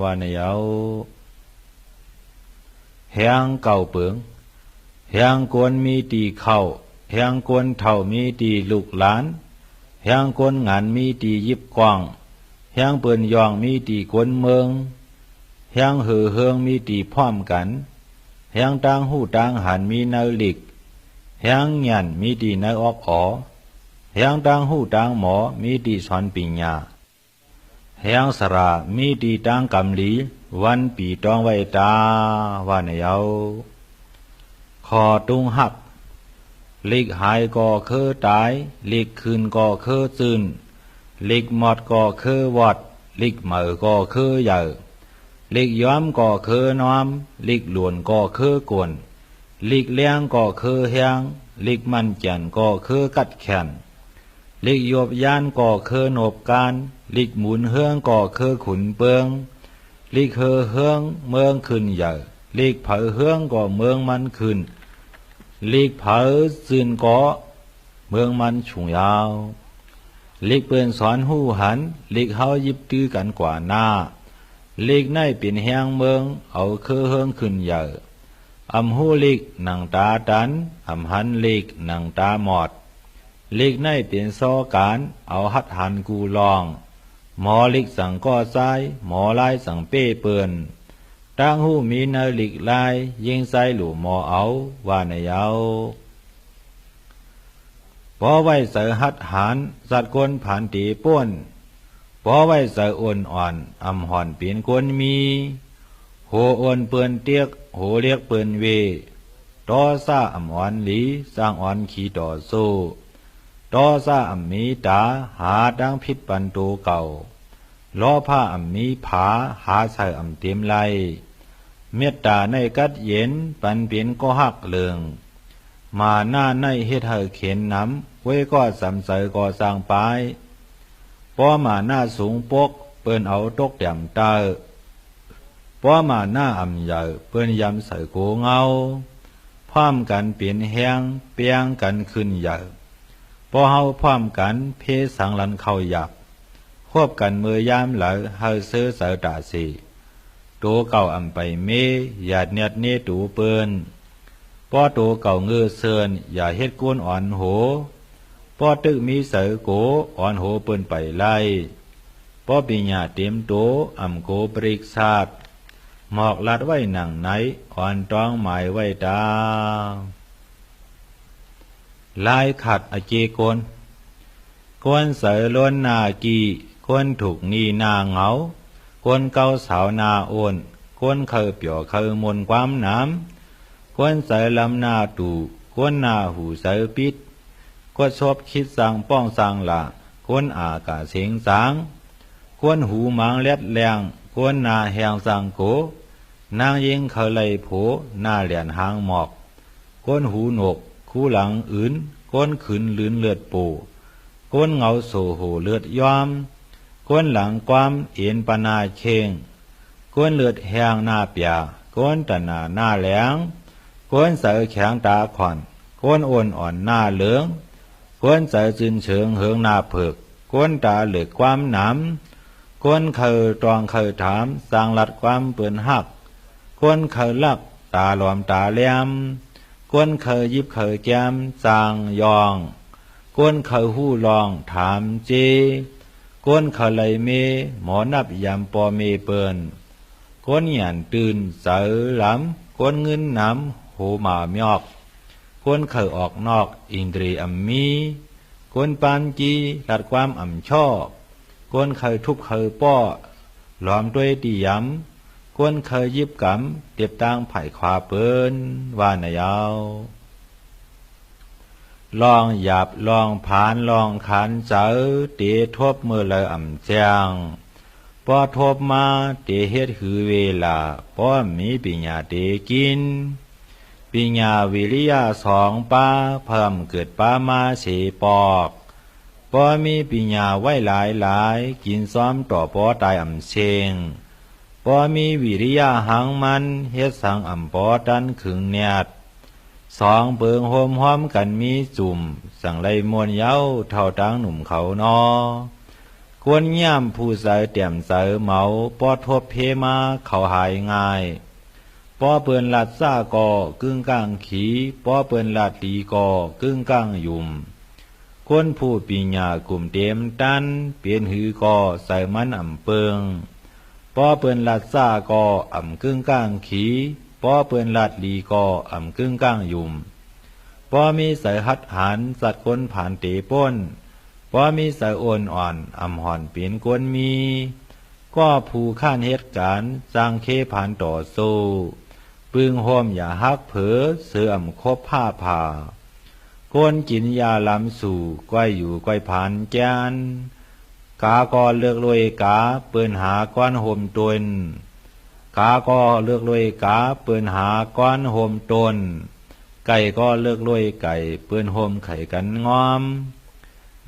ว่าในเอาแหงเก่าเปิงแหงกวนมีตีเข้าแหงกวนเท่ามีตีลูกหลานแหงกวนงานมีตียิบกว้างแหงเปิ้นยองมีตีกวนเมืองแหงเหือเฮืองมีตีพร้อมกันแหงต่างหู้ต่างหันมีเนื้อหลิกแหงหยันมีตีเนื้อออกอ๋อแหงต่างหู้ต่างหมอมีตีสอนปิญญาแหงสระมีตีต่างกำลีวันปีตองไว้ตาว่าในเอาคอตุงหักลิกหายก็คือตายลิกคืนก็คือตื่นลิกหมดก็คือวอดลิกเหม่อก็คือเหย่อลิกย้อมก็คือน้อมลิกหลวนก็คือกวนลิกเลี้ยงก็คือแหงลิกมันจันก็คือกัดแขนลิกโยบยานก็คือโนบการลิกหมุนเฮืองก็คือขุนเปืองลิกเฮืองเมืองขึ้นใหญ่ลิกเผอเฮืองก็เมืองมันขึ้นลิกเผอซึนก็เมืองมันฉุงยาวลิกเปืนสอนหู้หันลิกเฮายิบตื้อกันกว่าหน้าลิกในเป็นแหงเมืองเอาคือเฮืองขึ้นใหญ่อำหู้ลิกหนังตาตันอำหันลิกหนังตาหมอดลิกในเป็นซอการเอาหัดหันกูลองหมอลิกสั่งก่อซ้ายหมอลายสั่งเป้เปืนตั้งหู้มีเนลิกลายยิงใส่หลู่หมอเอาว่าในเอาพอไว้ใส่หัดหันสัตว์กวนผ่านตีป้นพอไว้ใส่อ่อนอ่อนอำห่อนเปลี่ยนกวนมีโหอ่อนเปืนเตียกโหเรียกเปืนเวต่อซาอำอ่อนหลีสร้างอ่อนขี่ต่อสู้ต่อซาอำมีตาหาดังพิษปันโตเก่าล้อผ้าอำมีผาหาใส่อำเต็มไหลเมตตาในกัดเย็นปันเปลี่ยนก็หักเลืองมาหน้าในเฮ็ดให้เข็นน้ำไว้ก็สำใสก็สร้างปลายพอมาหน้าสูงปกเปิ้นเอาตกแต้มตาพอมาหน้าอ่ำใหญ่เปิ้นยำใส่โกเงาพร้อมกันเปลี่ยนแห้งเปียงกันขึ้นใหญ่พอเฮาพร้อมกันเพสังลันเข้าหยักควบกันมือยามไหลเฮาเสื้อสาวตาสีตัวเก่าอ่ำไปเมหยาดเนียดเนตูเปิ้นป้อโตเก่าเงือเซินอย่าเฮ็ดกวนอ่อนโหป้อตึกมีเสือโกอ่อนโหเปิ้นไปไล่ป้อปีญาเต็มโตอ่ำโกปริกศาสตร์หมอกลัดไว้หนังไหนอ่อนต้องหมายไว้ตาลายขัดอเจโกนกวนเสือล้นนากีกวนถูกนีนาเหงากวนเกาสาวนาโอนกวนเคยเปียวเคยมนความน้ำกวนใส่ลำหน้าตู่กวนหน้าหูใส่ปิดกวนชอบคิดสั่งป้องสั่งละกวนอากาเสียงสางกวนหูหมางเล็ดแรงกวนหน้าแหงสั่งโกนางยิงเคยไล่โผหน้าเหลียนหางหมอกกวนหูหนกคู่หลังอื่นกวนขืนลื่นเลือดปูกวนเงาโซโหเลือดย้อมกวนหลังความเอ็นปนาเชงกวนเลือดแหงหน้าเปียกวนตะหน้าแหลงกวนใส่แข็งตาขอนกวนอ่อนอ่อนหน้าเหลืองกวนใส่จืนเฉิงเหิงหน้าเผือกกวนตาเหลือกความหนำกวนเคยตรองเคยถามสร้างลัดความเปืนหักกวนเคยลักตาหลอมตาแหลมกวนเคยยิบเคยแก้มสร้างยอง ก้นเขาหู้ลองถามเจก้นเขาเลยเมหมอนับยำปอเมเปินก้นหยันตื่นเสือหลำก้นเงินน้ำโหหมามยอกก้นเขาออกนอกอินทรีอัมมีก้นปานจีตัดความอ่ำช่อก้นเขาทุบเขาป้อหลอมด้วยตีย้ำก้นเขายิบกำเตียบตั้งไผ่ขวาเปิ้นว่านายาวลองหยาบลองผานลองขันเจอเตะทบเมื่อเลยอ่ำแจงพอทบมาเตะเฮ็ดหือเวลาพอมีปิญญาเตกินปิญญาวิริยะสองป้าเพิ่มเกิดป้ามาเสปอกพอมีปิญญาไว้หลายกินซ้อมต่อพอตายอ่ำเชงพอมีวิริยะหังมันเฮ็ดสังอ่ำปอดันขึงเนียดสองเปิงโฮมห้อมกันมีจุ่มสั่งไลมวนเย้าเท่าตังหนุ่มเขานอควรย่ำผู้ใส่เตี่ยมใส่เมาปอทบเพมาเขาหายง่ายปอเปินลัดซ่ากอกึ่งกลางขีปอเปินลัดตีกอกึ่งกลางยุ่มคนผู้ปีญญากลุ่มเต็มตันเปลี่ยนหือกอใส่มันอ่ำเปิงปอเปินลัดซ่ากออ่ำกึ่งกลางขีปอเปินลัดลีกออ่ำกึ่งกลางยุ่มปอมีใส่หัดหันสัตว์คนผ่านเตป้นปอมีใส่โอนอ่อนอ่ำห่อนเปลี่ยนกวนมีก็ผู้ข้านเหตุการณ์จางเคผ่านต่อสู้ปึงโฮมอย่าฮักเผอเสื่อมคบผ้าผ่าก้นกินยาลำสู่ก้อยอยู่ก้อยผ่านแกนกาก็เลือกลอยกาเปิ้นหาก้อนโฮมตนกาก็เลือกลอยกาเปิ้นหาก้อนโฮมตนไก่ก็เลือกลอยไก่เปิ้นโฮมไข่กันงอม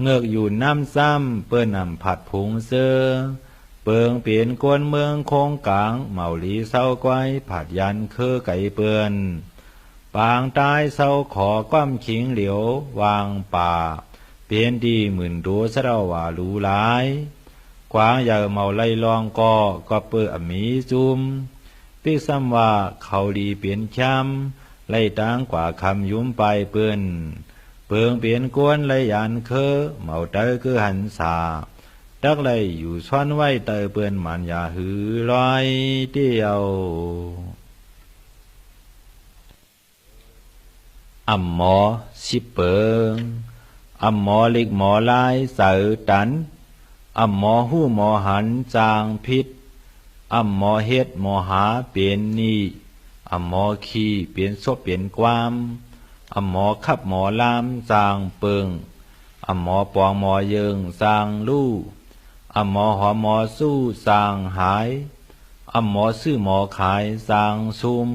เงือกอยู่น้ำซ้ำเปิ้นนำผัดผงเสือเปิงเปลี่ยนกวนเมืองโคงกลางเมาหลีเศร้าก้อยผัดยันคือไก่เปือนปางตายเศร้าขอก้มขิงเหลียววางป่าเปลี่ยนดีหมื่นดูเสราว่ารู้หลายกวางอย่าเมาไล่ลองก็เปื้อมีจุมปิกซ้ำว่าเขาดีเปลี่ยนช้ำไล่ต่างกว่าคำยุ่มไปเปื้อนเปิงเปลี่ยนกวนไล่ยันคือเมาเตอคือหันสาดักไล่อยู่ซ่อนไว้เตอเปื้อนมันอย่าหือลอยเดียวอัมหมอสิเปิงอัมหมอเล็กหมอลายเสือตันอัมหมอหู้หมอหันจางพิษอัมหมอเฮ็ดหมอหาเปลี่ยนนี่อัมหมอขี้เปลี่ยนศพเปลี่ยนความอัมหมอขับหมอลามจางเปิงอัมหมอปองหมอเยิงจางลู่อัมหมอหอหมอสู้จางหายอัมหมอซื้อหมอขายจางซุม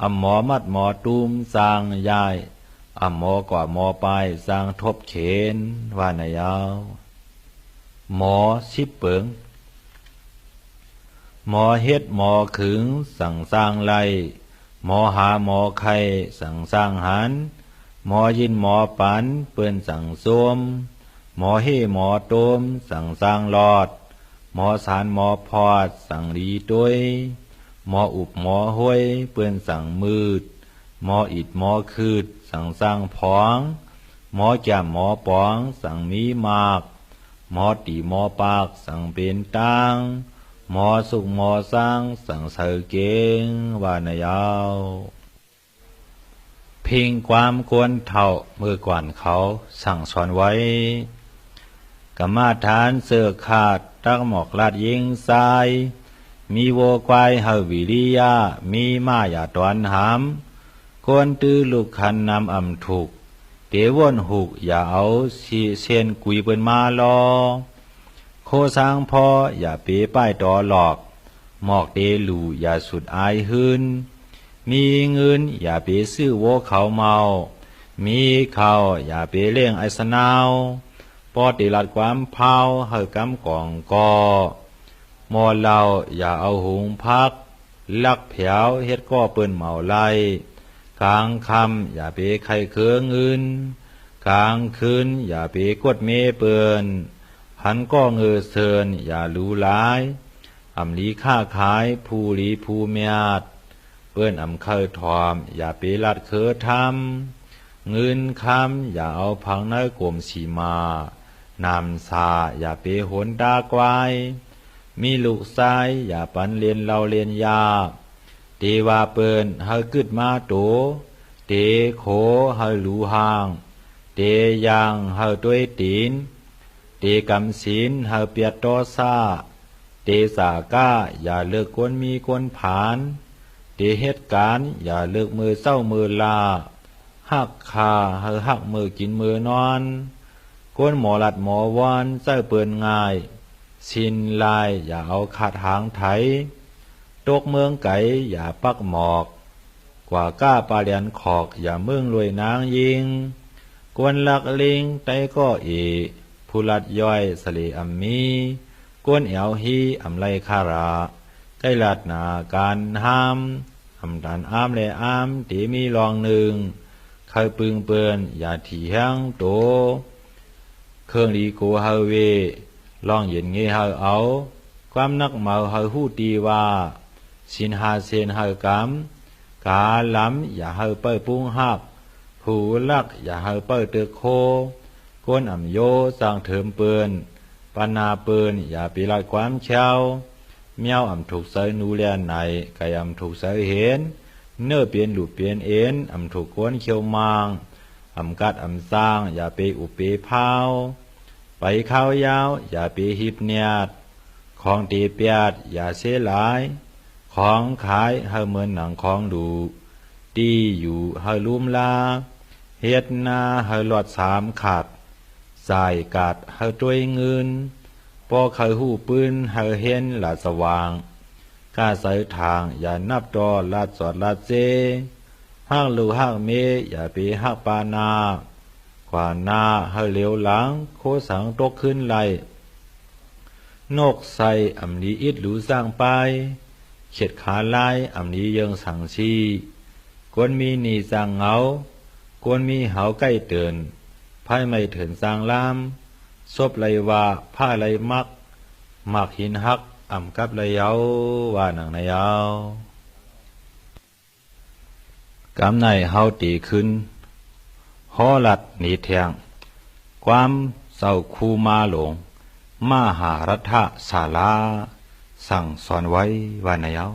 อัมหมอมัดหมอตูมสร้างยายอัมหมอกว่าหมอปลายสร้างทบเขนว่านายาวหมอสิเปิงหมอเฮ็ดหมอขึงสั่งสร้างไล่หมอหาหมอไข่สั่งสร้างหันหมอยินหมอปันเปิ้นสั่งส้มหมอเฮหมอต้มสั่งสร้างหลอดหมอสารหมอพอดสั่งดีด้วยหมออุบหมอห้วยเปื้อนสั่งมืดหมออิดหมอคืดสั่งสร้างผองหมอแจ่มหมอปองสั่งมีมากหมอตีหมอปากสั่งเป็นตังหมอสุกหมอสร้างสั่งเสอเก่งว่านายาวเพ่งความกวนเท่าเมื่อก่อนเขาสั่งสอนไว้กรรมาฐานเสือขาดตักหมอกลาดยิงทรายมีโวควายเฮาวิริยะมีมาอย่าตอนหามกวนตื้อลูกคันนำอ่ำถูกเตวนหุกอย่าเอาสีเส้นกุยเปิ้นมาลอโคสร้างพออย่าเปป้ายต่อหลอกหมอกเตลูอย่าสุดอายหืนมีเงินอย่าเปซื้อโวเขาเมามีเขาอย่าเปเลี้ยงไอสนาวปอติลัดความเผาเฮากำกองกอหมอเหล่าอย่าเอาหุงพักลักแผวเฮ็ดก็เปิ้นเมาไล่กลางค่ำอย่าไปไข่เคืองอื่นกลางคืนอย่าไปกดเมเปิ้นหันก็เงือเซินอย่ารู้หลายอำลีค้าขายผู้ลีผู้เมียดเปิ้นอำเคยถอมอย่าไปลัดเคอทำ เงินคำอย่าเอาพังในกลมสีมานำสาอย่าเปหนตากวายมีลูกชายอย่าปันเรียนเราเรียนยาเตว่าเปิ้นเฮากึดมาโตเตโขเฮาหลูหางเตยางเฮาด้วยตีนเตกำศีลเฮาเปียดตอซาเตสาก้าอย่าเลิกกวนมีกวนผานเตเหตุการณ์อย่าเลิกมือเศร้ามือลาหักคาเฮาหักมือกินมือนอนกวนหมอหลัดหมอวอนเจ้าเปิ้นง่ายชินลายอย่าเอาขาดหางไถตกเมืองไก่อย่าปักหมอกกว่าก้าปลาเลียนขอกอย่าเมืองรวยนางยิงกวนลักลิงไตก็ผู้ลัดย่อยสลีอัมมีกวนเอวฮีอำไลคาราใกล้ลัดนาการห้ามอำดันอ้ามและอ้ามตีมีรองหนึ่งเคยปึงเปือนอย่าถี่แห้งโตเครื่องดีโกเฮาเวลองเย็นเงเฮาเอาความนักเมาเฮาหู้ตีว่าสินหาเซนเฮากำกาล้ำอย่าเฮาเป้ปุ้งหักผู้ลักอย่าเฮาเป้เตือโคก้นอ่ำโยสร้างเถิมเปืนปานาเปืนอย่าปีลายความเช้าเมียวอ่ำถูกเสยนูเลียนไหนไก่อ่ำถูกเสยเห็นเนื้อเปลี่ยนหลุดเปลี่ยนเอ็นอ่ำถูกก้นเขียวมางอ่ำกัดอ่ำสร้างอย่าไปอุปเปพาวไปข้าวยาวอย่าไปหิบเนียดของตีเปียดอย่าเสียหลายของขายเฮาเหมือนหนังของดูตีอยู่เฮาลุ่มลาเฮ็ดนาเฮาหลอดสามขาดสายกัดเฮาต้วยเงินพอเคยหู้ปืนเฮาเห็นลาดสว่างกาใส่ทางอย่านับตอลาดสอดลาดเจห้างลูห้างเมอย่าไปหักปานากว่าหน้าเฮาเหลียวหลังโคสังตกขึ้นไหลนกใส่อำลีอิดหลูสร้างไปเข็ดขาลายอำลีเยิงสังชีกวนมีหนีสร้างเหงากวนมีเหาใกล้เตือนไพ่ไม่เถินสร้างลามซบไหลว่าผ้าไหลมักหินหักอ่ำกับไหลเยาว่าหนังในเยากำในเฮาตีขึ้นหอลัดหนีแทงความเศร้าคูมาหลงมหารัฐศาลาสั่งสอนไว้ว่าในเยา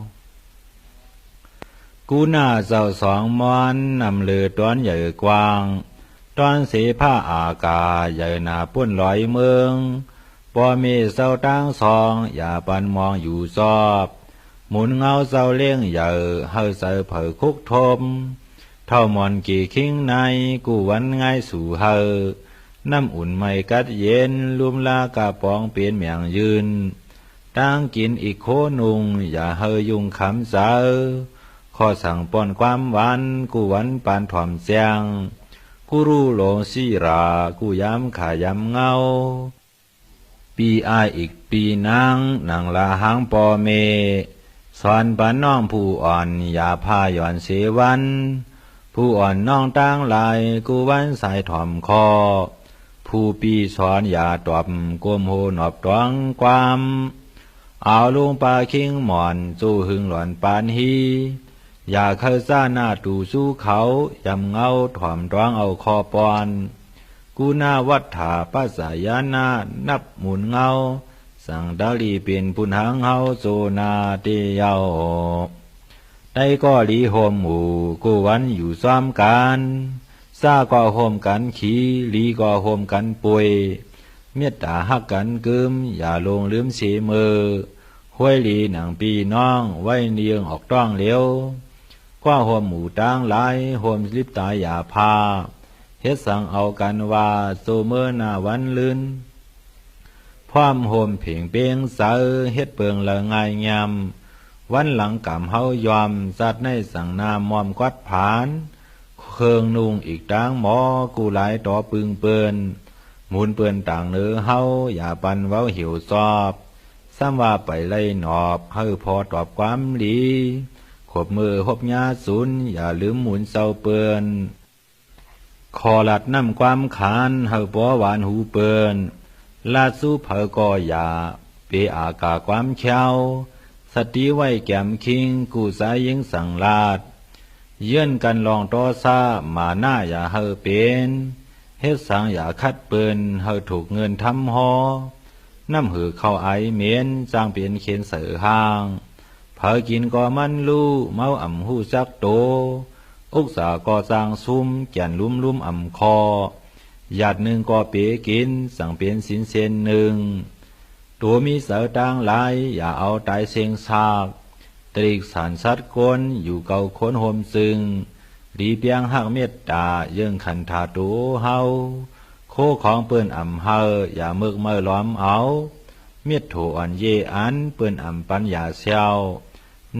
กูน่าเจ้าสองมอนนำเลือตอนใหญ่กว้างตอนเสผ้าอากาใหญ่หนาปุ้นลอยเมืองปอมีเศร้าตั้งสองอย่าปันมองอยู่ซอบหมุนเงาเศร้าเลี้ยงใหญ่เฮาใส่เผยคุกทมเท่ามอนกี่คิงในกูวันง่ายสู่เฮาน้ำอุ่นไม่กัดเย็นลุมลากะปองเปลี่ยนเมียงยืนตั้งกินอีกโคนุงอย่าเฮยยุงคำเสาข้อสั่งป้อนความหวานกูวันปานถ่อมเสียงกูรู้โลสีรากูย้ำขายำเงาปีอายอีกปีนางลาหางปอเมสอนปานน้องผู้อ่อนอย่าพาย่อนเสวันผู้อ่อนน้องตั้งลายกูวันสายถ่อมคอผู้ปีสอนอย่าตอบกลมโหนอบตวงความเอาลุงปาคิงหมอนสู้หึงหลอนปานฮีอย่าเข้าซ่าหน้าตู่สู้เขายำเงาถ่อมร้องเอาคอปอนกูน่าวัดถาปัสสายานานับหมุนเงาสั่งดาลีเป็นปุนหางเฮาโซนาเตียาได้ก็ลีโฮมหมู่กูวันอยู่ซ้อมกันซาก็โฮมกันขี้ลีก็โฮมกันป่วยเมตตาฮักกันกึมอย่าลงลืมเสียมือห้วยลีหนังปีน้องไว้เนียงออกต้องเลี้ยวกว่าโฮมหมู่ตั้งหลายโฮมลิบตายอย่าพาเฮ็ดสั่งเอากันว่าโซเมื่อหน้าวันลื่นพร้อมโฮมเพ่งเปียงเสาเฮ็ดเปิงละง่ายยำวันหลังกำเฮายอมสัตว์ในสั่งนามอมกัดผานเครื่องนุ่งอีกต่างหมอกูหลายต่อปึงเปิ้นหมุนเปิ้นต่างเนื้อเฮาอย่าปันเว้าหิวซอบซ้ำว่าไปไล่หนอบเฮาพอตอบความดีขบมือหบยาสุนอย่าลืมหมุนเศร้าเปิ้นคอลัดน้ำความขานเฮาปอหวานหูเปิ้นลาดสู้เผอก็อย่าเปอากาความเช้าสติไว้แก้มคิงกูสายยิงสั่งลาด เยื่อนกันลองต่อซามาหน้าอย่าเฮอเป็นเฮ็ดสังอย่าคัดเปิ้นเฮอถูกเงินทำหอน้ำหือเข้าไอเหม็นจางเปลี่ยนเขียนเสือห่างเผอกินก็มันลู่เมาอ่ำหูจักโตอุกษาก็จางซุ่มแก่นลุ่มอ่ำคอหยาดหนึ่งก็เป๋กินสั่งเปลี่ยนสินเซนหนึ่งตัวมีเสือต่างหลายอย่าเอาตายเสียงซากตรีกสารสัตว์ก้นอยู่เก่าค้นโฮมซึงรีเปียงหักเมตตาเยื่องขันธาตูเฮาโคของเปิ้นอ่ำเฮาอย่ามึกเมื่อล้อมเอาเมียดโถอ่อนเยอันเปิ้นอ่ำปัญญาเซียว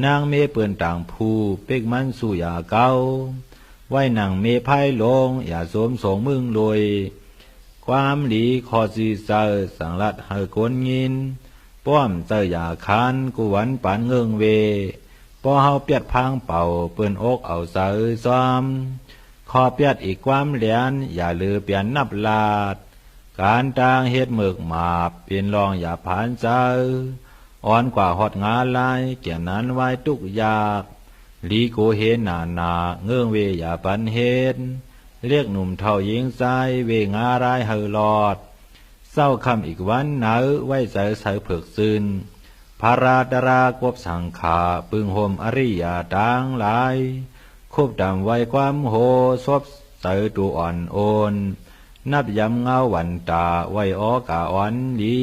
นางเมเปิ้นต่างผู้เป็กมันสู่อย่าเก่าไว้นางเมไพ่ลงอย่าสวมสงมึงลอยความหลีคอซีเซอสังลัดเฮกวนยินป้อมเจออย่าคันกูวันปานเงิงเวป้อเฮาเปียดพังเป่าเปิ้นอกเอาเสอซ้อมขอเปียดอีกความเหลียนอย่าลือเปลี่ยนนับลาดการต่างเฮ็ดเมือกมาเปลี่ยนรองอย่าผ่านเจออ่อนกว่าหอดงาลายเกี่ยนั้นไว้ทุกอยากลีโกเห็นนาเงื่องเวอย่าปันเฮ็ดเรียกหนุ่มเท่าหญิงใจเวงารายเฮอลอดเศร้าคำอีกวันหนาวไว้ใจใส่เผือกซึนพาราดารากบสังขาปึงโฮมอริยาต่างหลายควบดำไว้ความโหซบใส่ตัวอ่อนโอนนับยำเงาวันตาไว้อ้อกะอ่อนดี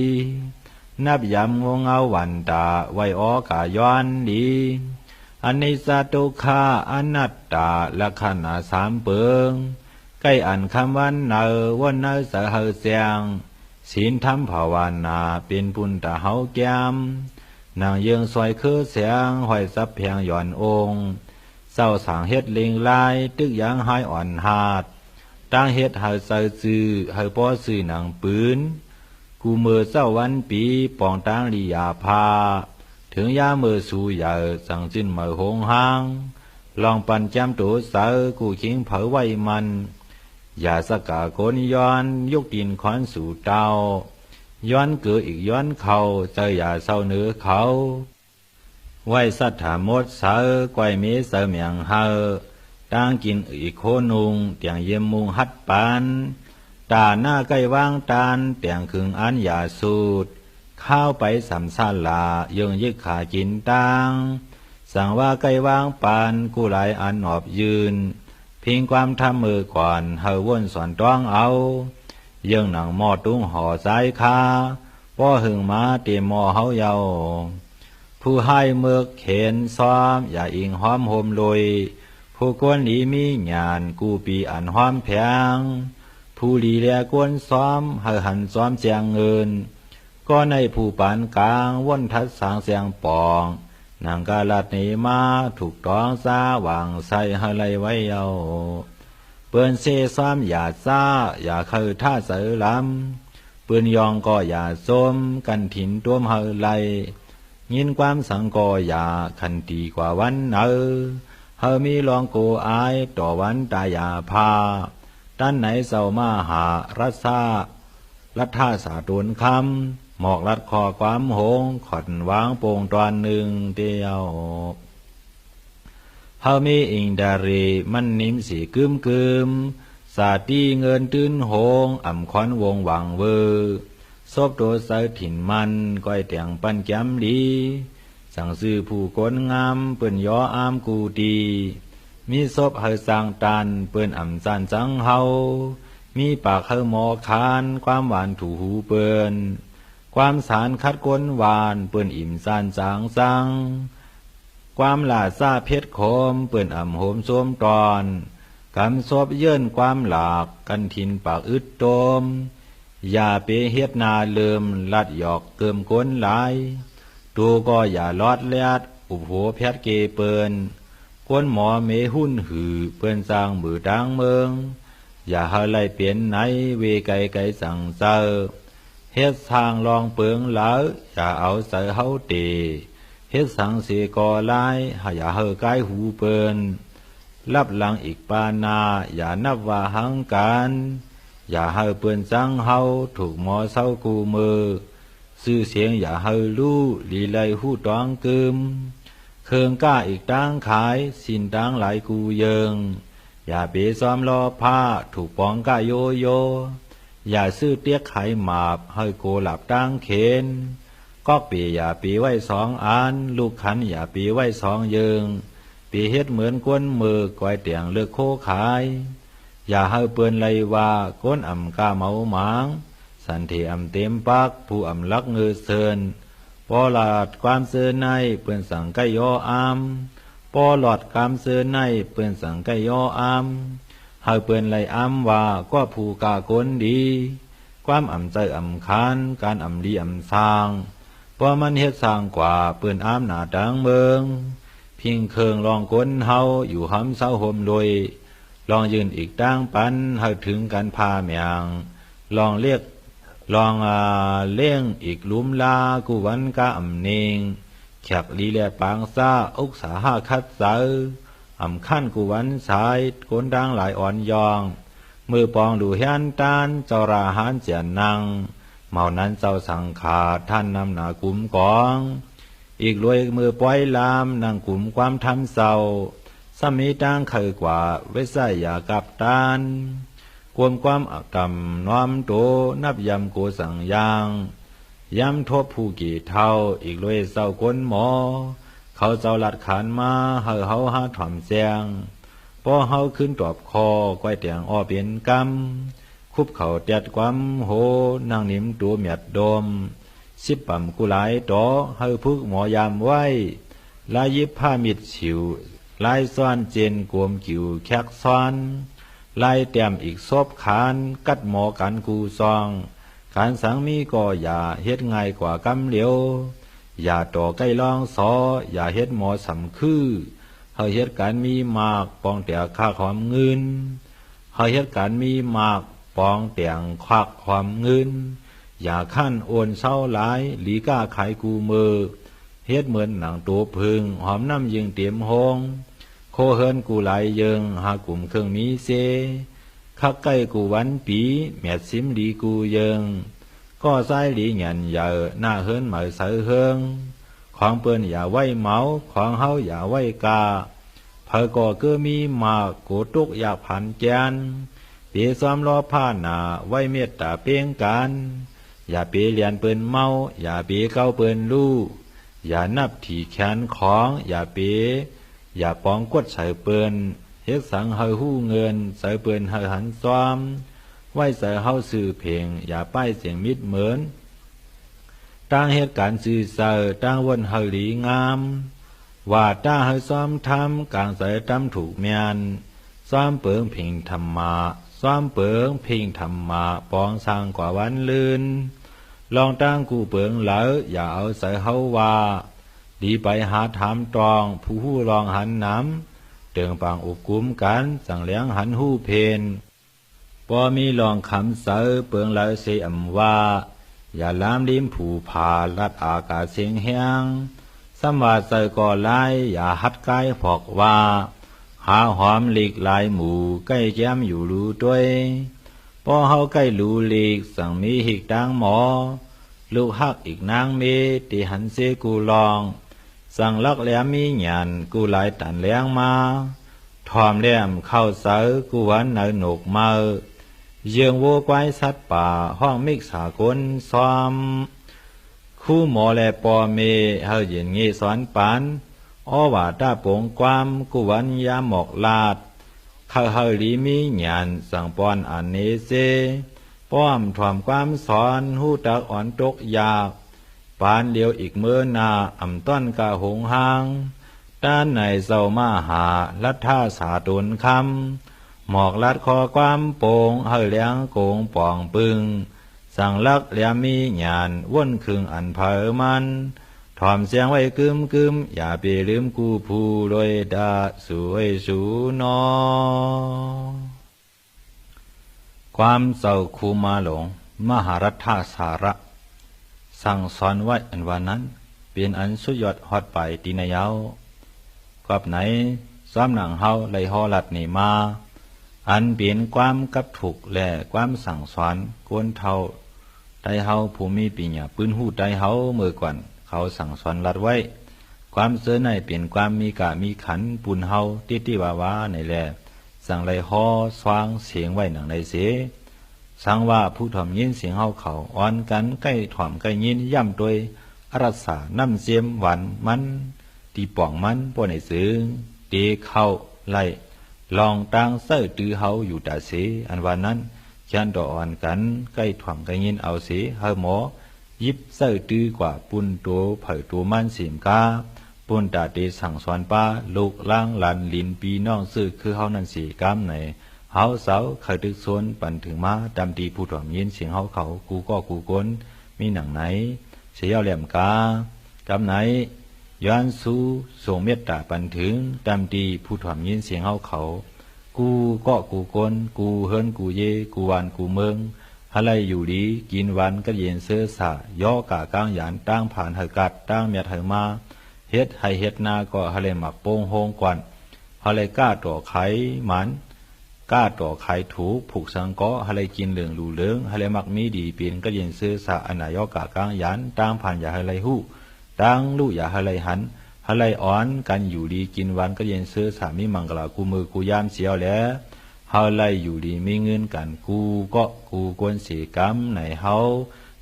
นับยำงงเงาวันตาไว้อ้อกะย้อนดีอนิจจตุคาอนัตตาลักขณะสามเปิงใกล้อันคำวันเนอวันเนอเสหเสียงศีลธรรมภาวนาเป็นปุณตะเฮาแก้มนางเยืองซอยคือเสียงห้อยซับเพียงหย่อนองค์เศร้าสางเฮ็ดลิงลายตึกยังหายอ่อนหาดตั้งเฮ็ดเฮาเซอซื่อเฮาป้อซื่อนางปืนกูเมื่อเศร้าวันปีปองตั้งลียาพาถึงยาเมื่อสู่ใหญ่สั่งจิ้นเมื่อหงหางลองปันจำตัวเสือกูคิงเผอไว้มันอย่าสกาโกนย้อนยกดินขอนสู่เตาย้อนเกืออีกย้อนเขาเจออย่าเศร้าเนื้อเขาไว้สัทธามดเสือไกวเมเสือเมียงเฮอตั้งกินอีกโคนุงเตียงเยี่ยมมุงฮัดปานตาหน้าใกล้วางตานเตียงขึงอันอย่าสูดข้าวไปสำซาลาเยิงยึกขากินตังสั่งว่าใกล้วางปานกูหลายอันหอบยืนพิงความทำมือก่อนเฮาวนสอนต้องเอาเยิงหนังหม้อตุ้งห่อสายคาป้อหึงมาเตมหม้อเฮาเยาผู้ให้เมือกเข็นซ้อมอย่าอิงห้อมโฮมลอยผู้กวนหลีมีญาณกูปีอันห้อมแพงผู้หลีแลกวนซ้อมเฮาหันซ้อมแจงเงินก็ในผู้ปานกลางว่นทัดสางเสียงปองนางกาลัดนี้มาถูกต้องซาหวังใส่เฮาไลไว้เยาเปิ้นเซซ้อมอย่าซ่าอย่าเคยท่าเสือลำปืนยองก็อย่าส้มกันถิ่นตัวเฮาไลยินความสังก็อย่าคันตีกว่าวันเฮามีลองโกอายต่อวันตายาพาด้านไหนเศร้ามาหารัศารัฐาสาตุนคำหมอกลัดคอความหงขอดวางโป่งตอนหนึ่งเดียวเฮามีอิงดารีมันนิ่มสีกึมสาตีเงินตื้นหงอ่ำคอนวงหวังเวอซบตัวเสือถิ่นมันก้อยเตียงปันแก้มดีสั่งซื้อผู้คนงามเปิ้นย่ออามกูดีมีศพเฮาสร้างตันเปิ้นอ่ำจันจังเฮามีปากเฮาหมอคานความหวานถูหูเปิ้นความสารคัดก้นหวานเปิ้นอิ่มซานจางจังความหลาซาเพชรโคมเปิ้นอ่ำโหมโสมตอนกำศพเยื่นความหลากกันทินปากอึดโตมอย่าเปเฮ็ดนาเลิมลัดหยอกเกิมก้นหลายตูก็อย่าลอดเลียดอุโหแพทเกเปิ้นก้นหมอเมหุ่นหือเปิ้นสร้างมือดังเมืองอย่าเฮาไล่เปลี่ยนไหนเวไกไกสั่งเซอเฮ็ดทางลองเปิงหลาอย่าเอาใส่เฮาเตเฮ็ดสังเสก่อลายอย่าเฮากายหูเปิ้นรับหลังอีกปานาอย่านับว่าหังกันอย่าเฮาเปิ้นจังเฮาถูกหมอเศร้ากูมือซื่อเสียงอย่าเฮารู้ลีไลหู้ตองกึมเค เครื่องก้าอีกตั้งขายสินตั้งหลายกูเยิงอย่าเปซ้อมรอผ้าถูกปองก้าโยโยอย่าซื้อเตี้ยไข่หมาบให้โกหลับตั้งเขนก็ปีอย่าปีไว้สองอันลูกขันอย่าปีไว้สองเยิงปีเฮ็ดเหมือนก้นมือก้อยเตียงเลือกโคขายอย่าให้เปื้อนไรว่าก้นอ่ำกาเมาหมางสันทีอ่ำเต็มปักผู้อ่ำลักเงือเซินปอหลอดความเสือในเปื้อนสั่งใกล้ยออามปอหลอดความเสือในเปื้อนสั่งใกล้ยออามให้เปื้อนไรอามว่าก็ผู้กาก้นดีความอ่ำใจอ่ำคานการอ่ำดีอ่ำสร้างพอมันเฮ็ดสร้างกว่าเปื้อนอามหน้าดังเมืองพิงเคืองลองก้นเฮาอยู่หำเสาห่มโดยลองยืนอีกตั้งปันให้ถึงกันพาเมียงลองเรียกลองเลี้ยงอีกลุมลากูวันกะอ่ำเนงแขกลีแลปางซาอุกสาหาคัดเสาอ่ำขั้นกูวันสายก้นดังหลายอ่อนยองมือปองดูเฮียนตานเจ้าราหานเจียนนังเมานั้นเจ้าสังขาท่านนำหนากุมกองอีกรวยมือปล่อยลามนั่งกลุ่มความทำเศร้าสมีตั้งเคยกว่าเวสายยากับตานกวมความอักกำน้อมโตนับยำโกสังยางย้ำทบผู้กี่เท่าอีกรวยเศร้าก้นหมอเขาเจ้าหลัดขานมาเฮาหาถ่อมแจงพอเฮาขึ้นตอบคอก้อยเตียงอ้อเป็นกำคุบเขาเตียดความโหนางนิ่มตัวเมียดดมสิบปั่มกุหลายต่อให้พึกหมอยามไว้ลายยิบผ้ามิดฉิวลายซ้อนเจนกวมกิ่วแคกซ้อนลายเต็มอีกซบขานกัดหมอกันกูซองการสังมีก็อย่าเฮ็ดง่ายกว่ากำเหลียวอย่าต่อใกล้ลองสออย่าเฮ็ดหมอสำคือให้เฮ็ดการมีมากปองแต่ค่าความเงินให้เฮ็ดการมีมากปองแต่งควักความเงินอย่าขั้นโอนเศร้าหลายหลีก้าขายกูมือเฮ็ดเหมือนหนังตัวพึงหอมน้ำยิงเตรียมหงโคเฮินกูไหลเยิงหากลุ่มเครื่องมีเซคักใกล้กูวันปีแมดซิมดีกูเยิงก็ใส่หลีหยันเยอะหน้าเฮินเหมือเสือเฮิงของเปิ้นอย่าไว้เมาของเฮาอย่าไว้กาเพอก็เกือมีมาโกตุกอยากผ่านแกนเปียซ้อมรอผ้าหนาไว้เมตตาเพียงกันอย่าเปียเลียนเปิ้นเมาอย่าเปียเก้าเปิ้นลู่อย่านับถี่แขนของอย่าเปียอย่าปองกดใส่เปิ้นเฮ็ดสังเฮาหู้เงินใส่เปิ้นเฮาหันซ้อมไว้ใส่เฮาสื่อเพลงอย่าป้ายเสียงมิดเหมือนตั้งเหตุการณ์สื่อเสอตั้งวนเฮาหลีงามว่าตั้งเฮาซ้อมทำกลางใส่ตำถูกเมียนซ้อมเปิงเพลงธรรมะซ้อมเปิงเพลงธรรมะปองสร้างกว่าวันลื่นลองตั้งกูเปิงเหลออย่าเอาใส่เฮาว่าดีไปหาถามตรองผู้หู้ลองหันน้ำเติงปางอุกุมกันสั่งเลี้ยงหันหู้เพนพอมีลองคำเสอเปิงเหลอเสียมว่าอย่าลามลิ้มผูผาลัดอากาศเสียงแห้งสำว่าใส่ก่อไล่อย่าหัดกายผอกว่าหาหอมหลีกลายหมู่ใกล้แย้มอยู่รูด้วยพอเฮาใกล้รูหลีกสั่งมีหิกดังหมอลูกฮักอีกนางเมตีหันเสกูลองสั่งลักแหลมมีหยันกูหลายตันแรงมาทอมแหลมเข้าเสอกูวันเนหนกเมาเยืองวัวควายสัตว์ป่าห้องมิกสากลซ้อมคู่หมอและปอเมเฮาเย็นงี้สอนปานอ้อว่าตาโป่งความกูวันยาหมอกลาดข้าเฮาลีมีหยันสั่งปอนอันเนเซป้อมถ่อมความสอนหู้ตักอ่อนตกยากปานเดียวอีกเมื่อนาอ่ำต้นกะหงหางด้านในเศร้ามาหาลัดท่าสาตุนคำหมอกลัดคอความโป่งเฮาเลี้ยงโกงป่องปึงสั่งลักเลียมีหยานว่นคึงอันเผอมันถ่อมเสียงไว้กึมอย่าไปลืมกูผู้ลอยดาสวยสูนอความเศร้าคูมาหลงมหารัฐสาระสั่งสอนไว้อันวันนั้นเป็นอันสุดยอดฮอดไปตีนายาวกับไหนซ้ำหนังเฮาไหลฮอลัดนี่มาอันเปลี่ยนความกับถูกและความสั่งสอนกวนเท่าไตเฮาผู้มีปัญญาปืนหูไตเฮาเมื่อก่อนเขาสั่งสอนลัดไว้ ความเสือในเปลี่ยนความมีกะมีขันปุ่นเฮาติติวาวาในแลสั่งไรฮอสว่างเสียงไว้หนังในเสสั่งว่าผู้ถ่อมยินเสียงเฮาเขาอ่อนกันใกล้ถ่อมใกล้ยินย่ำโดยอรัสาน้ำเสียมหวานมันตีป่องมันป่ในซึ้งเตเข้าไล่ลองตั้งเสื้อตือเฮาอยู่ตาเสอันวันนั้นยันดออ่อนกันใกล้ถ่อมใกล้ยินเอาเสเฮาหมอยิบเสื้อตือกว่าปุ่นตัวเผยตัวมันเสียมกาปุ่นตาเตสั่งสอนป้าลูกล้างหลานลินปีน้องซื้อคือเฮานั่นสีกำในเฮาเสาเคยตึกโซนปั่นถึงมาดำดีผู้ถ่อมยินเสียงเฮาเขากูก็กูกนมีหนังไหนเสียเหลี่ยมกากำไหนย้อนสู้ส่งเมตตาปันถึงดำดีผู้ถ่อมยินเสียงเฮาเขากูก็กูกนกูเฮิรนกูเยกูวานกูเมืองอะไรอยู่ดีกินวันก็เย็นเสื้อสะย่อกะกลางหยานตั้งผ่านเหกัดตั้งเมียดเหมาเฮ็ดให้เฮ็ดนาก็ฮะเลยหมักโป่งโฮงกวนฮะเลยก้าต่อไข่หมันก้าต่อไข่ถูกผูกสังก็ฮะเลยกินเหลืองรูเหลืองฮะเลยมักมีดีเปลี่ยนก็เย็นเสื้อสะอันนายกะกลางหยานตั้งผ่านอย่าฮะเลยหู้ตั้งลู่อย่าฮะเลยหันฮะเลยอ่อนกันอยู่ดีกินวันก็เย็นเสื้อสามีมังกลากูมือกูยามเสียวแล้วเฮาไล่อยู่ดีมีเงินกันกูก็กูกวนสีกำในเฮา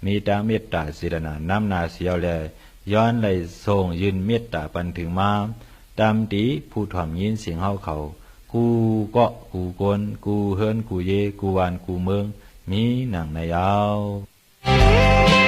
มีตาเมตตาศิรนาน้ำนาเสียวแลย้อนไล่ส่งยืนเมตตาปันถึงมาตามตีผู้ถ่อมยินเสียงเฮาเขากูก็กูกวนกูเฮิรนกูเยกูวานกูเมืองมีหนังในยาว